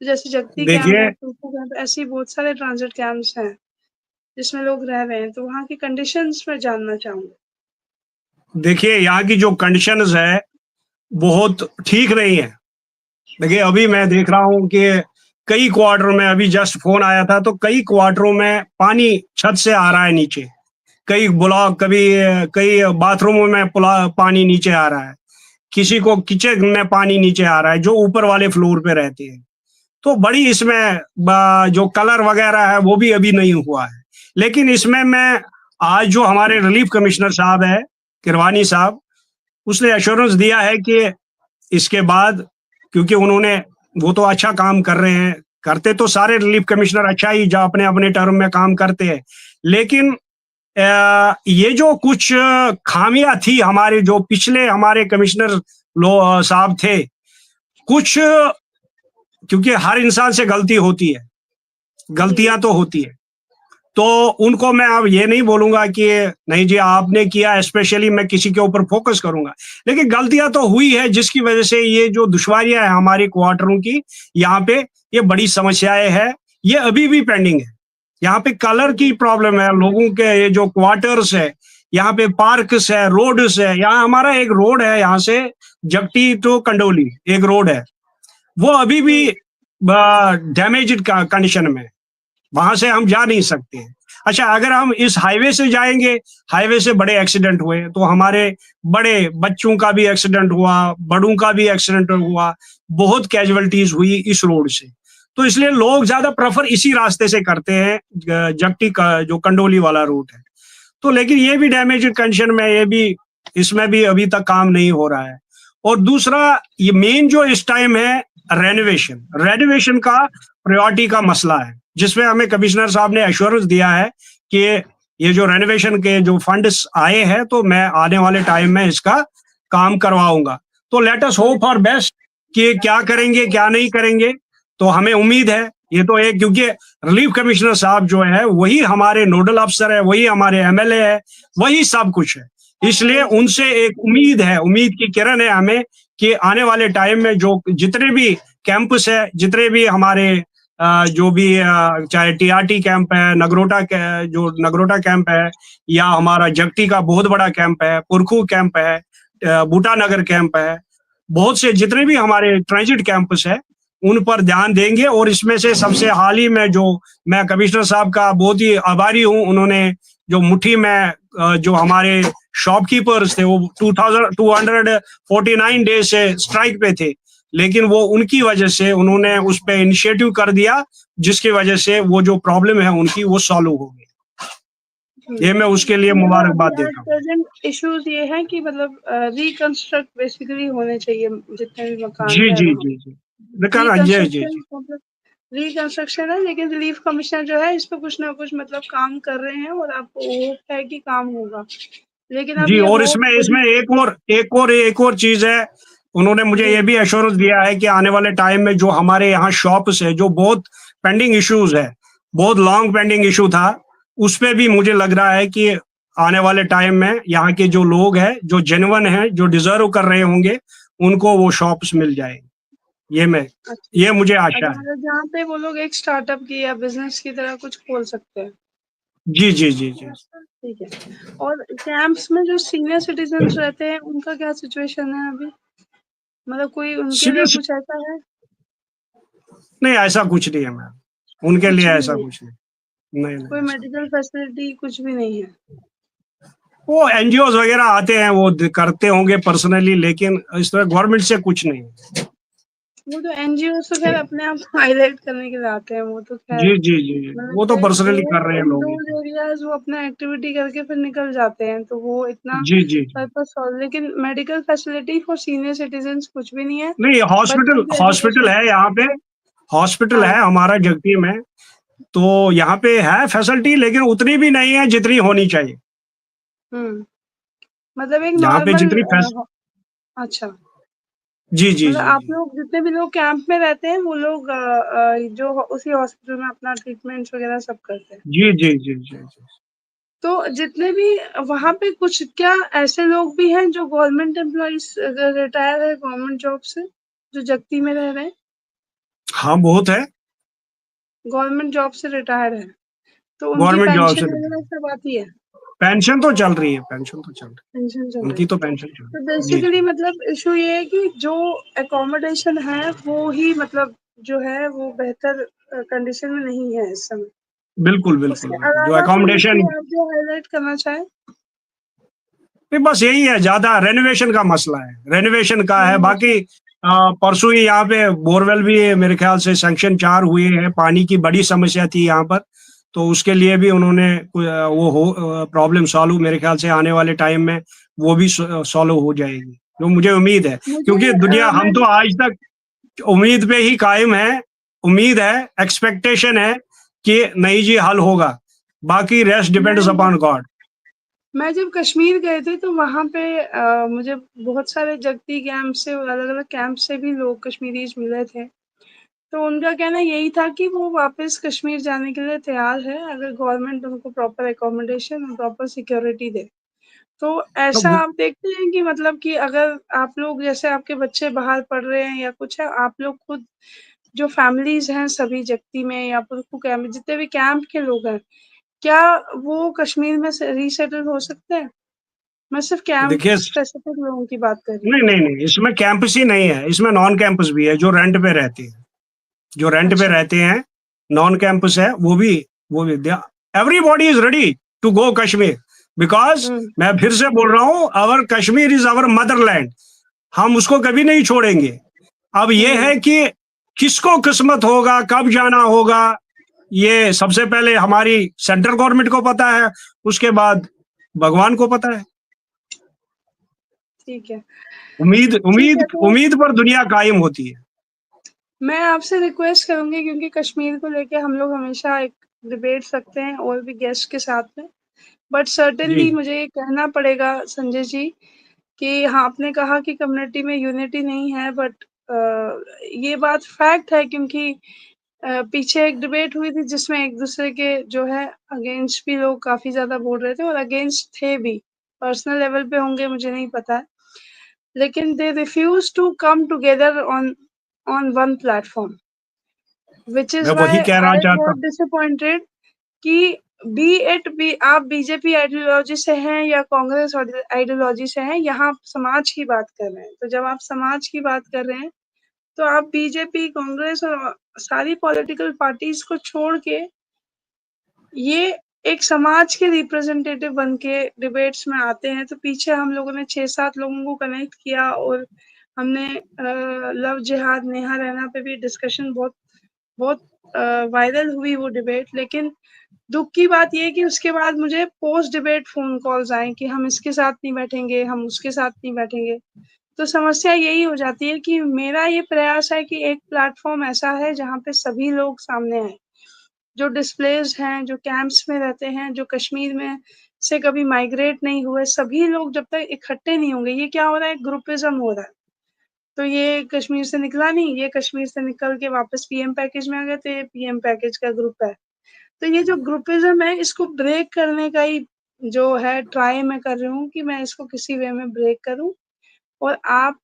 तो जैसे जगती कैंप देखिए है, टूकू कैंप, ऐसे ही बहुत सारे ट्रांजिट कैंप्स हैं जिसमें लोग रह रहे हैं, तो वहाँ की कंडीशंस मैं जानना चाहूंगी। देखिए यहाँ की जो कंडीशंस है बहुत ठीक नहीं है। देखिए अभी मैं देख रहा हूँ कि कई क्वार्टर में, अभी जस्ट फोन आया था, तो कई क्वार्टरों में पानी छत से आ रहा है नीचे, कई ब्लॉक, कई बाथरूमों में पानी नीचे आ रहा है, किसी को किचन में पानी नीचे आ रहा है जो ऊपर वाले फ्लोर पे रहते हैं। तो बड़ी इसमें जो कलर वगैरह है वो भी अभी नहीं हुआ है। लेकिन इसमें मैं आज जो हमारे रिलीफ कमिश्नर साहब है, किरवानी साहब, उसने एश्योरेंस दिया है कि इसके बाद, क्योंकि उन्होंने, वो तो अच्छा काम कर रहे हैं, करते तो सारे रिलीफ कमिश्नर अच्छा ही जो अपने अपने टर्म में काम करते हैं, लेकिन ये जो कुछ खामियां थी हमारे, जो पिछले हमारे कमिश्नर साहब थे, कुछ, क्योंकि हर इंसान से गलती होती है, गलतियां तो होती है, तो उनको मैं अब ये नहीं बोलूंगा कि नहीं जी आपने किया, स्पेशली मैं किसी के ऊपर फोकस करूंगा, लेकिन गलतियां तो हुई है जिसकी वजह से ये जो दुश्वारियां है हमारी क्वार्टरों की, यहाँ पे ये बड़ी समस्याएं है, ये अभी भी पेंडिंग है। यहाँ पे कलर की प्रॉब्लम है, लोगों के ये जो क्वार्टर्स है, यहाँ पे पार्क्स है, रोड्स है, यहाँ हमारा एक रोड है, यहाँ से जगटी टू कंडोली एक रोड है, वो अभी भी डैमेज्ड कंडीशन में, वहां से हम जा नहीं सकते हैं। अच्छा, अगर हम इस हाईवे से जाएंगे, हाईवे से बड़े एक्सीडेंट हुए, तो हमारे बड़े बच्चों का भी एक्सीडेंट हुआ, बड़ों का भी एक्सीडेंट हुआ, बहुत कैजुअलिटीज हुई इस रोड से। तो इसलिए लोग ज्यादा प्रेफर इसी रास्ते से करते हैं, जगटी का जो कंडोली वाला रूट है। तो लेकिन ये भी डैमेज्ड कंडीशन में, ये भी, इसमें भी अभी तक काम नहीं हो रहा है। और दूसरा, ये मेन जो इस टाइम है रेनोवेशन का प्रायोरिटी का मसला है, जिसमें हमें कमिश्नर साहब ने एश्योरेंस दिया है कि ये जो रेनोवेशन के जो फंड्स आए हैं, तो मैं आने वाले टाइम में इसका काम करवाऊंगा। तो let us hope for best कि क्या करेंगे क्या नहीं करेंगे, तो हमें उम्मीद है ये तो एक, क्योंकि रिलीफ कमिश्नर साहब जो है वही हमारे नोडल अफसर है, वही हमारे एमएलए है, वही सब कुछ है। इसलिए उनसे एक उम्मीद है, उम्मीद की किरण है हमें कि आने वाले टाइम में जो जितने भी कैंपस है, जितने भी हमारे जो भी चाहे टीआरटी कैंप है, जो नगरोटा कैंप है, या हमारा जगती का बहुत बड़ा कैंप है, पुरखू कैंप है, बूटा नगर कैंप है, बहुत से जितने भी हमारे ट्रांजिट कैंपस है उन पर ध्यान देंगे। और इसमें से सबसे हाल ही में जो मैं कमिश्नर साहब का बहुत ही आभारी हूं, उन्होंने जो मुट्ठी में जो हमारे शॉपकीपर्स थे वो 2249 डेज से स्ट्राइक पे थे, लेकिन वो उनकी वजह से उन्होंने उस पर इनिशिएटिव कर दिया, जिसकी वजह से वो जो प्रॉब्लम है उनकी वो सॉल्व हो गई। ये मैं उसके लिए मुबारकबाद देता हूँ। प्रेजेंट इश्यूज ये है कि मतलब रिकंस्ट्रक्ट बेसिकली होने चाहिए जितने भी मकान जी है जी वहाँ। जी जी जी जी जी रिकंस्ट्रक्शन है, लेकिन रिलीफ कमिश्नर जो है इस पे कुछ ना कुछ मतलब काम कर रहे हैं और आपको होप है कि काम होगा, लेकिन अब जी। ये और होप इसमें एक और चीज है, उन्होंने मुझे ये भी एश्योरेंस दिया है कि आने वाले टाइम में जो हमारे यहाँ शॉप्स है, जो बहुत पेंडिंग इश्यूज है, बहुत लॉन्ग पेंडिंग इशू था, उस पे भी मुझे लग रहा है कि आने वाले टाइम में यहाँ के जो लोग हैं, जो जेन्युइन हैं, जो डिजर्व कर रहे होंगे, उनको वो शॉप्स मिल जाएंगे। ये मुझे आशा है। मतलब जहाँ पे वो लोग एक स्टार्टअप की या बिजनेस की तरह कुछ खोल सकते हैं। जी जी जी जी ठीक है। और कैंप्स में जो सीनियर सिटीजन्स रहते हैं उनका क्या सिचुएशन है अभी? मतलब कोई उनके लिए सीरियस कुछ ऐसा है? नहीं, ऐसा कुछ नहीं है मैम, उनके कुछ लिए भी ऐसा नहीं, कुछ नहीं। नहीं कोई नहीं ऐसा मेडिकल फैसिलिटी कुछ भी नहीं है? वो एनजीओ वगैरह आते हैं, वो करते होंगे पर्सनली, लेकिन इस तरह गवर्नमेंट से कुछ नहीं। वो तो एनजीओ से फिर अपने आप हाईलाइट करने के लिए आते हैं, वो तो खैर जी जी जी जी मतलब वो तो फिर पर्सनली वो कर रहे हैं इन लोग। दोज एरियाज वो अपना एक्टिविटी करके फिर निकल जाते हैं, तो वो इतना जी जी जी पर्पस सॉल्व, लेकिन medical facility for senior citizens कुछ भी नहीं है। नहीं, बच्चों की हॉस्पिटल एजुकेशन। है यहाँ पे, हॉस्पिटल हाँ। है हमारा जगती में, तो यहाँ पे है फैसिलिटी, लेकिन उतनी भी नहीं है जितनी होनी चाहिए। हुँ। मतलब एक यहाँ पे नॉर्मल जितनी अच्छा। जी जी मतलब जी आप जी लोग जितने भी लोग कैंप में रहते हैं वो लोग जो उसी हॉस्पिटल में अपना ट्रीटमेंट्स वगैरह सब करते हैं। जी जी जी जी जी तो जितने भी वहाँ पे कुछ क्या ऐसे लोग भी हैं जो गवर्नमेंट एम्प्लॉइज रिटायर है गवर्नमेंट जॉब से, जो जगती में रह रहे हैं? हाँ बहुत है, गवर्नमेंट जॉब से रिटायर है, तो उनकी गवर्नमेंट जॉब से। पेंशन वगैरह सब आती है? पेंशन तो चल रही है, पेंशन तो चल रही पेंशन चल है, रही उनकी है। तो पेंशन चल तो रही है। जी बेसिकली जी मतलब इशू ये है कि जो अकोमोडेशन है वो ही मतलब जो है वो बेहतर कंडीशन में नहीं है इस समय। बिल्कुल बिल्कुल उसके बिल्कुल, जो अलावा अकोमोडेशन, कोई आप जो हाइलाइट करना चाहें? बस यही है, ज्यादा रेनोवेशन का मसला है, रेनोवेशन का है। बाकी रेनोवेशन। परसों ही यहाँ पे बोरवेल भी मेरे ख्याल से सैंक्शन 4 हुए हैं, पानी की बड़ी समस्या थी यहाँ पर, तो उसके लिए भी उन्होंने वो हो प्रॉब्लम सॉल्व, मेरे ख्याल से आने वाले टाइम में वो भी सॉल्व हो जाएगी, जो मुझे उम्मीद है, मुझे क्योंकि दुनिया, मैं हम तो आज तक उम्मीद पे ही कायम है, उम्मीद है, एक्सपेक्टेशन है कि नहीं जी हल होगा, बाकी रेस्ट डिपेंड्स मैं अपॉन गॉड। मैं जब कश्मीर गए थे तो वहाँ पे मुझे बहुत सारे जगती कैंप से और अलग-अलग कैंप से भी लोग कश्मीरीज़ मिले थे। तो उनका कहना यही था कि वो वापस कश्मीर जाने के लिए तैयार है, अगर गवर्नमेंट उनको प्रॉपर अकोमोडेशन और प्रॉपर सिक्योरिटी दे। तो ऐसा आप देखते हैं कि मतलब कि अगर आप लोग जैसे आपके बच्चे बाहर पढ़ रहे हैं या कुछ है, आप लोग खुद जो फैमिलीज़ हैं सभी जगती में या पुरखू कैंप में जितने भी कैंप के लोग हैं, क्या वो कश्मीर में से रीसेटल हो सकते हैं? मैं सिर्फ़ कैंप देखिए, स्पेसिफिक लोगों की बात कर रही हूँ। नहीं नहीं नहीं, इसमें कैंपस ही नहीं है, इसमें नॉन कैंपस भी है, जो रेंट पे रहते हैं, जो रेंट पे अच्छा। रहते हैं, नॉन कैंपस है, वो भी everybody is ready to go Kashmir, because um, मैं फिर से बोल रहा हूँ, our Kashmir is our motherland, हम उसको कभी नहीं छोड़ेंगे। अब ये हुँ। है कि किसको किस्मत होगा, कब जाना होगा, ये सबसे पहले हमारी सेंट्रल गवर्नमेंट को पता है, उसके बाद भगवान को पता है। ठीक है। उम्मीद ठीक उम्मीद है, तो उम्मीद पर दुनिया कायम होती है। मैं आपसे रिक्वेस्ट करूँगी क्योंकि कश्मीर को लेके हम लोग हमेशा एक डिबेट रखते हैं और भी गेस्ट के साथ में। बट जी सर्टेनली मुझे ये कहना पड़ेगा संजय जी कि हाँ, आपने कहा कि कम्युनिटी में यूनिटी नहीं है बट ये बात फैक्ट है क्योंकि पीछे एक डिबेट हुई थी जिसमें एक दूसरे के जो है अगेंस्ट भी लोग काफ़ी ज़्यादा बोल रहे थे और अगेंस्ट थे भी। पर्सनल लेवल पे होंगे मुझे नहीं पता है। लेकिन they refuse to come together on one platform which मैं इज़ वही व्हाई कहना आई चाहता गॉट डिसअपॉइंटेड कि आप बीजेपी आइडियोलॉजी से हैं या कांग्रेस आइडियोलॉजी से हैं, यहाँ आप समाज की बात कर रहे हैं। तो जब आप समाज की बात कर रहे हैं, तो आप बीजेपी, कांग्रेस और सारी पॉलिटिकल पार्टीज़ को छोड़ के ये एक समाज के रिप्रेजेंटेटिव बन के डिबेट्स में आते हैं, तो पीछे हम लोगों ने 6-7 लोगों को कनेक्ट किया और हमने लव जिहाद, नेहा रैना पे भी डिस्कशन बहुत बहुत वायरल हुई वो डिबेट। लेकिन दुःख की बात ये है कि उसके बाद मुझे पोस्ट डिबेट फ़ोन कॉल्स आए कि हम इसके साथ नहीं बैठेंगे, हम उसके साथ नहीं बैठेंगे। तो समस्या यही हो जाती है कि मेरा ये प्रयास है कि एक प्लेटफ़ॉर्म ऐसा है जहाँ पे सभी लोग सामने आएँ। जो डिस्प्लेस्ड हैं, जो कैंप्स में रहते हैं, जो कश्मीर में से कभी माइग्रेट नहीं हुए, सभी लोग जब तक इकट्ठे नहीं होंगे, ये क्या हो रहा है, ग्रुपिज़्म हो रहा है। तो ये कश्मीर से निकला नहीं, ये कश्मीर से निकल के वापस पीएम पैकेज में आ गया, तो ये पीएम पैकेज का ग्रुप है। तो ये जो ग्रुपिज़्म है, इसको ब्रेक करने का ही जो है ट्राई मैं कर रही हूँ कि मैं इसको किसी वे में ब्रेक करूँ और आप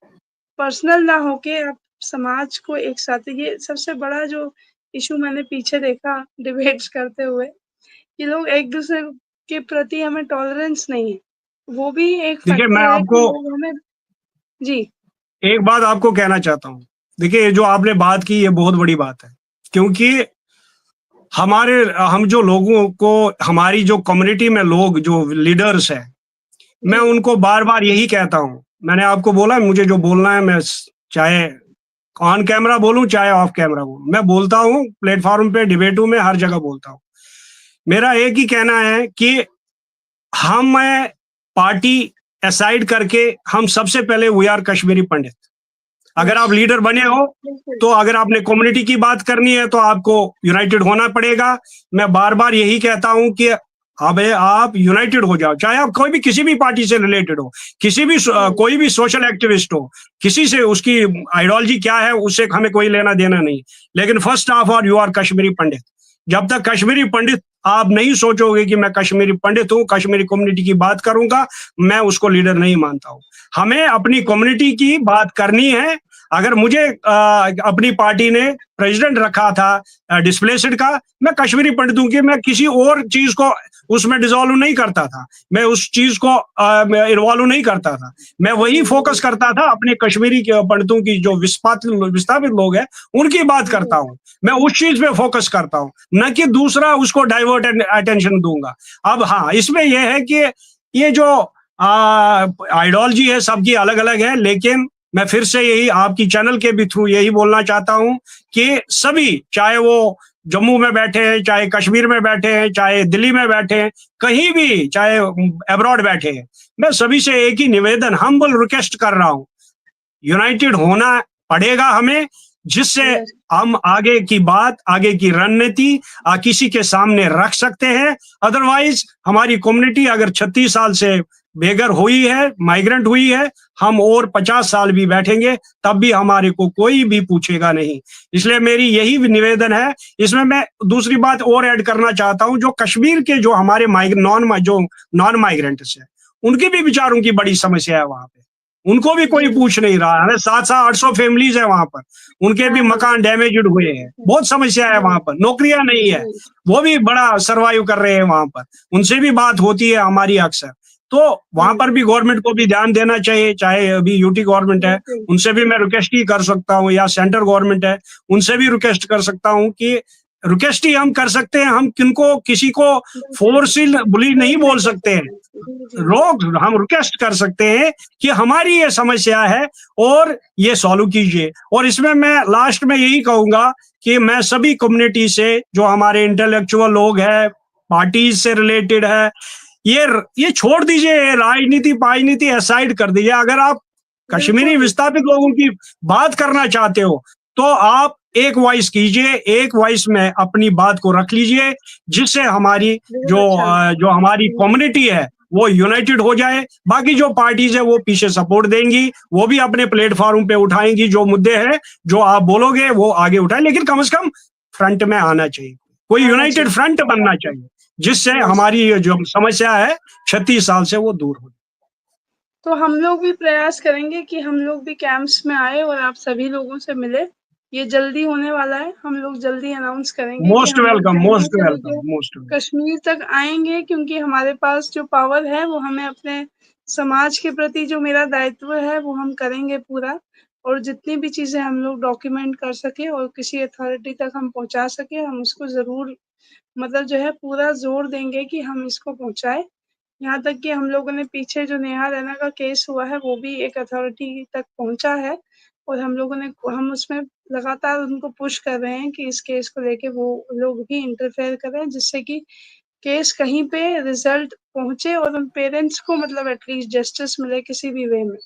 पर्सनल ना होके आप समाज को एक साथ ये सबसे बड़ा जो इश्यू मैंने पीछे देखा डिबेट्स करते हुए, कि लोग एक-दूसरे के प्रति हमें टॉलरेंस नहीं है। वो भी एक देखिए, मैं फैक्टर है कि आपको लोग हमें जी, एक बात आपको कहना चाहता हूँ। देखिए, ये जो आपने बात की, ये बहुत बड़ी बात है, क्योंकि हम जो लोगों को, हमारी जो कम्युनिटी में लोग जो लीडर्स हैं, मैं जी, उनको बार-बार यही कहता हूँ। मैंने आपको बोला मुझे जो बोलना है, मैं चाहे ऑन कैमरा बोलूँ, चाहे ऑफ कैमरा बोलूँ। मैं बोलता हूँ प्लेटफ़ॉर्म पे, डिबेटों में, हर जगह बोलता हूँ। मेरा एक ही कहना है कि हम पार्टी असाइड करके हम सबसे पहले वी आर कश्मीरी पंडित। अगर यस, आप लीडर बने हो, बिल्कुल, तो अगर आपने कम्युनिटी की बात करनी है, तो आपको यूनाइटेड होना पड़ेगा। मैं बार-बार यही कहता हूँ कि अब आप यूनाइटेड हो जाओ, चाहे आप कोई भी किसी भी पार्टी से रिलेटेड हो, हुँ, कोई भी सोशल एक्टिविस्ट हो, किसी से उसकी आइडियोलॉजी क्या है, उससे हमें कोई लेना-देना नहीं। लेकिन first of all you are Kashmiri Pandit. जब तक कश्मीरी पंडित आप नहीं सोचोगे कि मैं कश्मीरी पंडित हूँ, कश्मीरी कम्युनिटी की बात करूँगा, मैं उसको लीडर नहीं मानता हूँ। हमें अपनी कम्युनिटी की बात करनी है। अगर मुझे अपनी पार्टी ने प्रेसिडेंट रखा था डिस्प्लेस्ड का, मैं कश्मीरी पंडित हूँ कि मैं किसी और चीज को उसमें डिसॉल्व नहीं करता था, मैं उस चीज को इन्वॉल्व नहीं करता था। मैं वही जी, फोकस करता था अपने कश्मीरी पंडितों की, जो विस्थापित लोग हैं, उनकी बात जी, करता हूँ। मैं उस चीज पे फोकस करता हूँ, न कि दूसरा उसको डाइवर्ट अटेंशन दूंगा। अब हाँ, इसमें यह है कि ये जो आइडियोलॉजी है सबकी अलग अलग है, लेकिन मैं फिर से यही आपकी चैनल के भी थ्रू यही बोलना चाहता हूं कि सभी, चाहे वो जम्मू में बैठे हैं, चाहे कश्मीर में बैठे हैं, चाहे दिल्ली में बैठे हैं, कहीं भी, चाहे अब्रॉड बैठे हैं, मैं सभी से एक ही निवेदन, हम्बल रिक्वेस्ट कर रहा हूं, यूनाइटेड होना पड़ेगा हमें, जिससे यस, हम आगे की बात, आगे की रणनीति किसी के सामने रख सकते हैं। अदरवाइज हमारी कम्युनिटी अगर 36 साल से बेघर हुई है, माइग्रेंट हुई है, हम और 50 साल भी बैठेंगे, तब भी हमारे को कोई भी पूछेगा नहीं। इसलिए मेरी यही निवेदन है। इसमें मैं दूसरी बात और ऐड करना चाहता हूं, जो कश्मीर के जो हमारे नॉन माइग्रेंट्स है, उनकी भी विचारों की बड़ी समस्या है वहां पे। उनको भी कोई जी, पूछ नहीं रहा है। 700-800 फैमिलीज है वहां पर, उनके भी हाँ, हाँ, मकान डैमेज्ड हुए हैं, बहुत समस्या है जी, वहां पर, नौकरियां नहीं है, जी, वो भी बड़ा सरवाइव कर रहे हैं वहां पर, उनसे भी बात होती है हमारी अक्सर। तो वहां हुँ, पर भी गवर्नमेंट को भी ध्यान देना चाहिए, चाहे अभी यूटी गवर्नमेंट है, बिल्कुल, उनसे भी मैं रिक्वेस्ट ही कर सकता हूँ, या सेंटर गवर्नमेंट है, उनसे भी रिक्वेस्ट कर सकता हूँ कि रिक्वेस्ट ही हम कर सकते हैं, हम किनको किसी को बिल्कुल, फोर्सफुली नहीं फ़ोर्स बोल नहीं कर सकते हैं। सकते। जी, जी, लोग, हम रिक्वेस्ट कर सकते हैं कि हमारी ये समस्या है और ये सॉल्व कीजिए। और इसमें मैं लास्ट में यही कहूंगा कि मैं सभी कम्युनिटी से, जो हमारे इंटेलेक्चुअल लोग हैं, पार्टीज से रिलेटेड है, ये छोड़ दीजिए, राजनीति पाजनीति असाइड कर दीजिए। अगर आप कश्मीरी बिल्कुल, विस्थापित लोगों की बात करना चाहते हो, तो आप एक वॉइस कीजिए, एक वॉइस में अपनी बात को रख लीजिए, जिससे हमारी बहुत अच्छा। जो हमारी हुँ, कम्युनिटी है, वो यूनाइटेड हो जाए। बाकी जो पार्टीज है वो पीछे सपोर्ट देंगी, वो भी अपने प्लेटफॉर्म पे उठाएंगी जो मुद्दे हैं, जो आप बोलोगे वो आगे उठाए, लेकिन कम से कम फ्रंट में आना चाहिए, कोई यूनाइटेड फ्रंट बनना चाहिए, जिससे हमारी ये जो समस्या है 36 साल से वो दूर हो। तो हम लोग भी प्रयास करेंगे कि हम लोग भी कैंप्स में आए और आप सभी लोगों से मिले। ये जल्दी होने वाला है, हम लोग जल्दी अनाउंस करेंगे कि मोस्ट हम लोग वेलकम, जम्मू मोस्ट से वेलकम, लेके मोस्ट वेलकम। कश्मीर तक आएँगे, क्योंकि हमारे पास जो पावर है वो हमें अपने समाज के प्रति जो मेरा दायित्व है वो हम करेंगे पूरा, और जितनी भी चीज़ें हम लोग डॉक्यूमेंट कर सकें और किसी अथॉरिटी तक हम पहुँचा सकें, हम उसको ज़रूर मतलब जो है पूरा ज़ोर देंगे कि हम इसको पहुँचाएँ। यहाँ तक कि हम लोगों ने पीछे जो नेहा रैना का केस हुआ है वो भी एक अथॉरिटी तक पहुँचा है, और हम उसमें लगातार उनको पुश कर रहे हैं कि इस केस को लेके वो लोग भी इंटरफेयर करें, जिससे कि केस कहीं पे रिजल्ट पहुँचे और उन पेरेंट्स को मतलब एटलीस्ट जस्टिस मिले किसी भी वे में।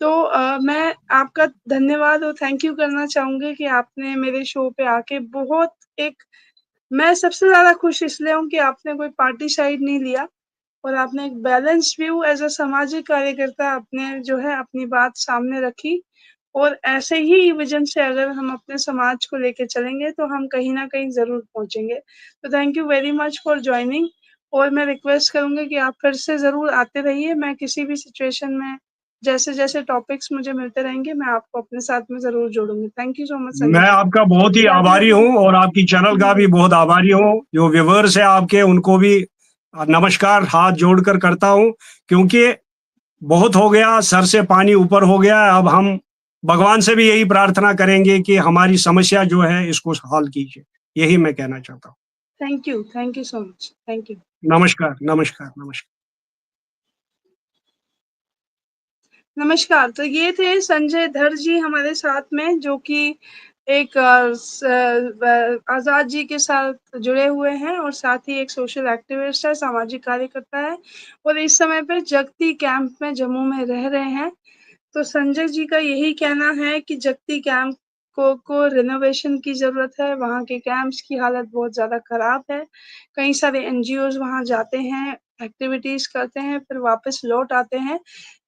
तो मैं आपका धन्यवाद और थैंक यू करना चाहूँगी कि आपने मेरे शो पे आके बहुत एक मैं सबसे ज़्यादा खुश इसलिए हूँ कि आपने कोई पार्टी साइड नहीं लिया, और आपने एक बैलेंस्ड व्यू एज़ अ सामाजिक कार्यकर्ता आपने जो है अपनी बात सामने रखी, और ऐसे ही विज़न से अगर हम अपने समाज को लेके चलेंगे तो हम कहीं न कहीं ज़रूर पहुँचेंगे। तो thank you very much for joining, और मैं रिक्वेस्ट करूँगी कि आप फिर से ज़रूर आते रहिए। मैं किसी भी सिचुएशन में जैसे-जैसे टॉपिक्स मुझे मिलते रहेंगे, मैं आपको अपने साथ में ज़रूर जोड़ूँगी। Thank you so much Sanjay मैं जी। आपका बहुत ही आभारी हूँ और आपकी चैनल का भी बहुत आभारी हूँ, जो व्यूवर्स है आपके उनको भी नमस्कार हाथ जोड़कर करता हूँ, क्योंकि बहुत हो गया, सर से पानी ऊपर हो गया। अब हम भगवान से भी यही प्रार्थना करेंगे कि हमारी समस्या जो है इसको हल कीजिए, यही मैं कहना चाहता हूँ। Thank you so much. Thank you. नमस्कार, नमस्कार, नमस्कार। नमस्कार, तो ये थे संजय धर जी हमारे साथ में, जो कि एक आज़ाद जी के साथ जुड़े हुए हैं और साथ ही एक सोशल एक्टिविस्ट है, सामाजिक कार्यकर्ता है, और इस समय पे जगती कैंप में जम्मू में रह रहे हैं। तो संजय जी का यही कहना है कि जगती कैंप को रिनोवेशन की ज़रूरत है, वहाँ के कैंप्स की हालत बहुत ज़्यादा ख़राब है। कई सारे एनजीओज़ वहाँ जाते हैं, एक्टिविटीज़ करते हैं, फिर वापस लौट आते हैं,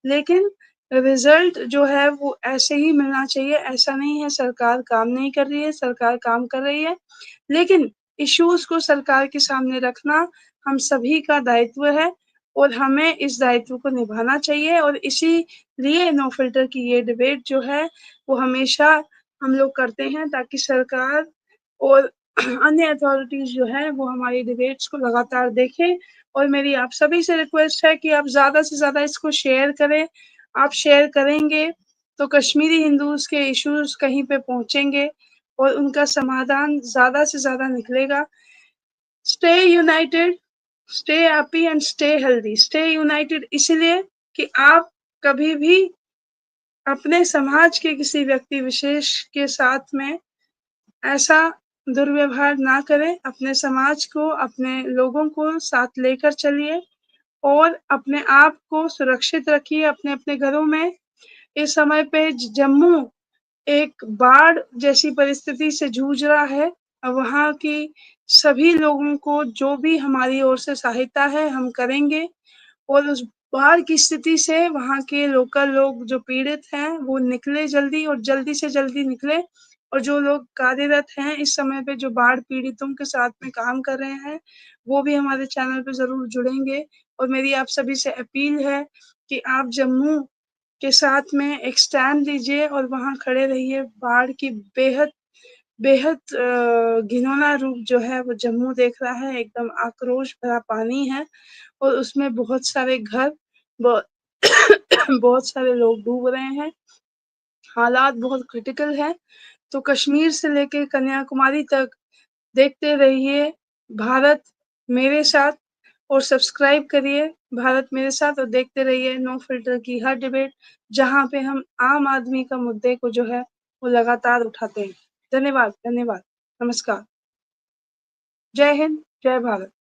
लेकिन रिज़ल्ट जो है वो ऐसे ही मिलना चाहिए, ऐसा नहीं है सरकार काम नहीं कर रही है, सरकार काम कर रही है। लेकिन इश्यूज़ को सरकार के सामने रखना हम सभी का दायित्व है, और हमें इस दायित्व को निभाना चाहिए, और इसीलिए नो फ़िल्टर की ये डिबेट जो है वो हमेशा हम लोग करते हैं, ताकि सरकार और अन्य अथॉरिटीज़ जो हैं वो हमारी डिबेट्स को लगातार देखें। और मेरी आप सभी से रिक्वेस्ट है कि आप ज़्यादा से ज़्यादा इसको शेयर करें। आप शेयर करेंगे तो कश्मीरी हिंदूज़ के इश्यूज़ कहीं पे पहुँचेंगे और उनका समाधान ज़्यादा से ज़्यादा निकलेगा। Stay United, stay happy and stay healthy. Stay United इसलिए कि आप कभी भी अपने समाज के किसी व्यक्ति विशेष के साथ में ऐसा दुर्व्यवहार ना करें। अपने समाज को, अपने लोगों को साथ लेकर चलिए और अपने आप को सुरक्षित रखिए अपने-अपने घरों में। इस समय पे जम्मू एक बाढ़ जैसी परिस्थिति से जूझ रहा है। वहाँ की सभी लोगों को जो भी हमारी ओर से सहायता है हम करेंगे, और उस बाढ़ की स्थिति से वहाँ के लोकल लोग जो पीड़ित हैं वो निकले जल्दी, और जल्दी से जल्दी निकले, और जो लोग कार्यरत हैं इस समय पे जो बाढ़ पीड़ितों के साथ में काम कर रहे हैं, वो भी हमारे चैनल पे ज़रूर जुड़ेंगे। और मेरी आप सभी से अपील है कि आप जम्मू के साथ में एक स्टैंड लीजिए और वहाँ खड़े रहिए। बाढ़ की बेहद बेहद घिनौना रूप जो है वो जम्मू देख रहा है, एकदम आक्रोश भरा पानी है, और उसमें बहुत सारे घर ब बहुत सारे लोग डूब रहे हैं। हालात बहुत क्रिटिकल है। तो कश्मीर से लेके कन्याकुमारी तक देखते रहिए भारत मेरे साथ, और सब्सक्राइब करिए भारत मेरे साथ, और देखते रहिए नो फ़िल्टर की हर डिबेट, जहाँ पे हम आम आदमी का मुद्दे को जो है वो लगातार उठाते हैं। धन्यवाद, धन्यवाद। नमस्कार। जय हिंद, जय भारत।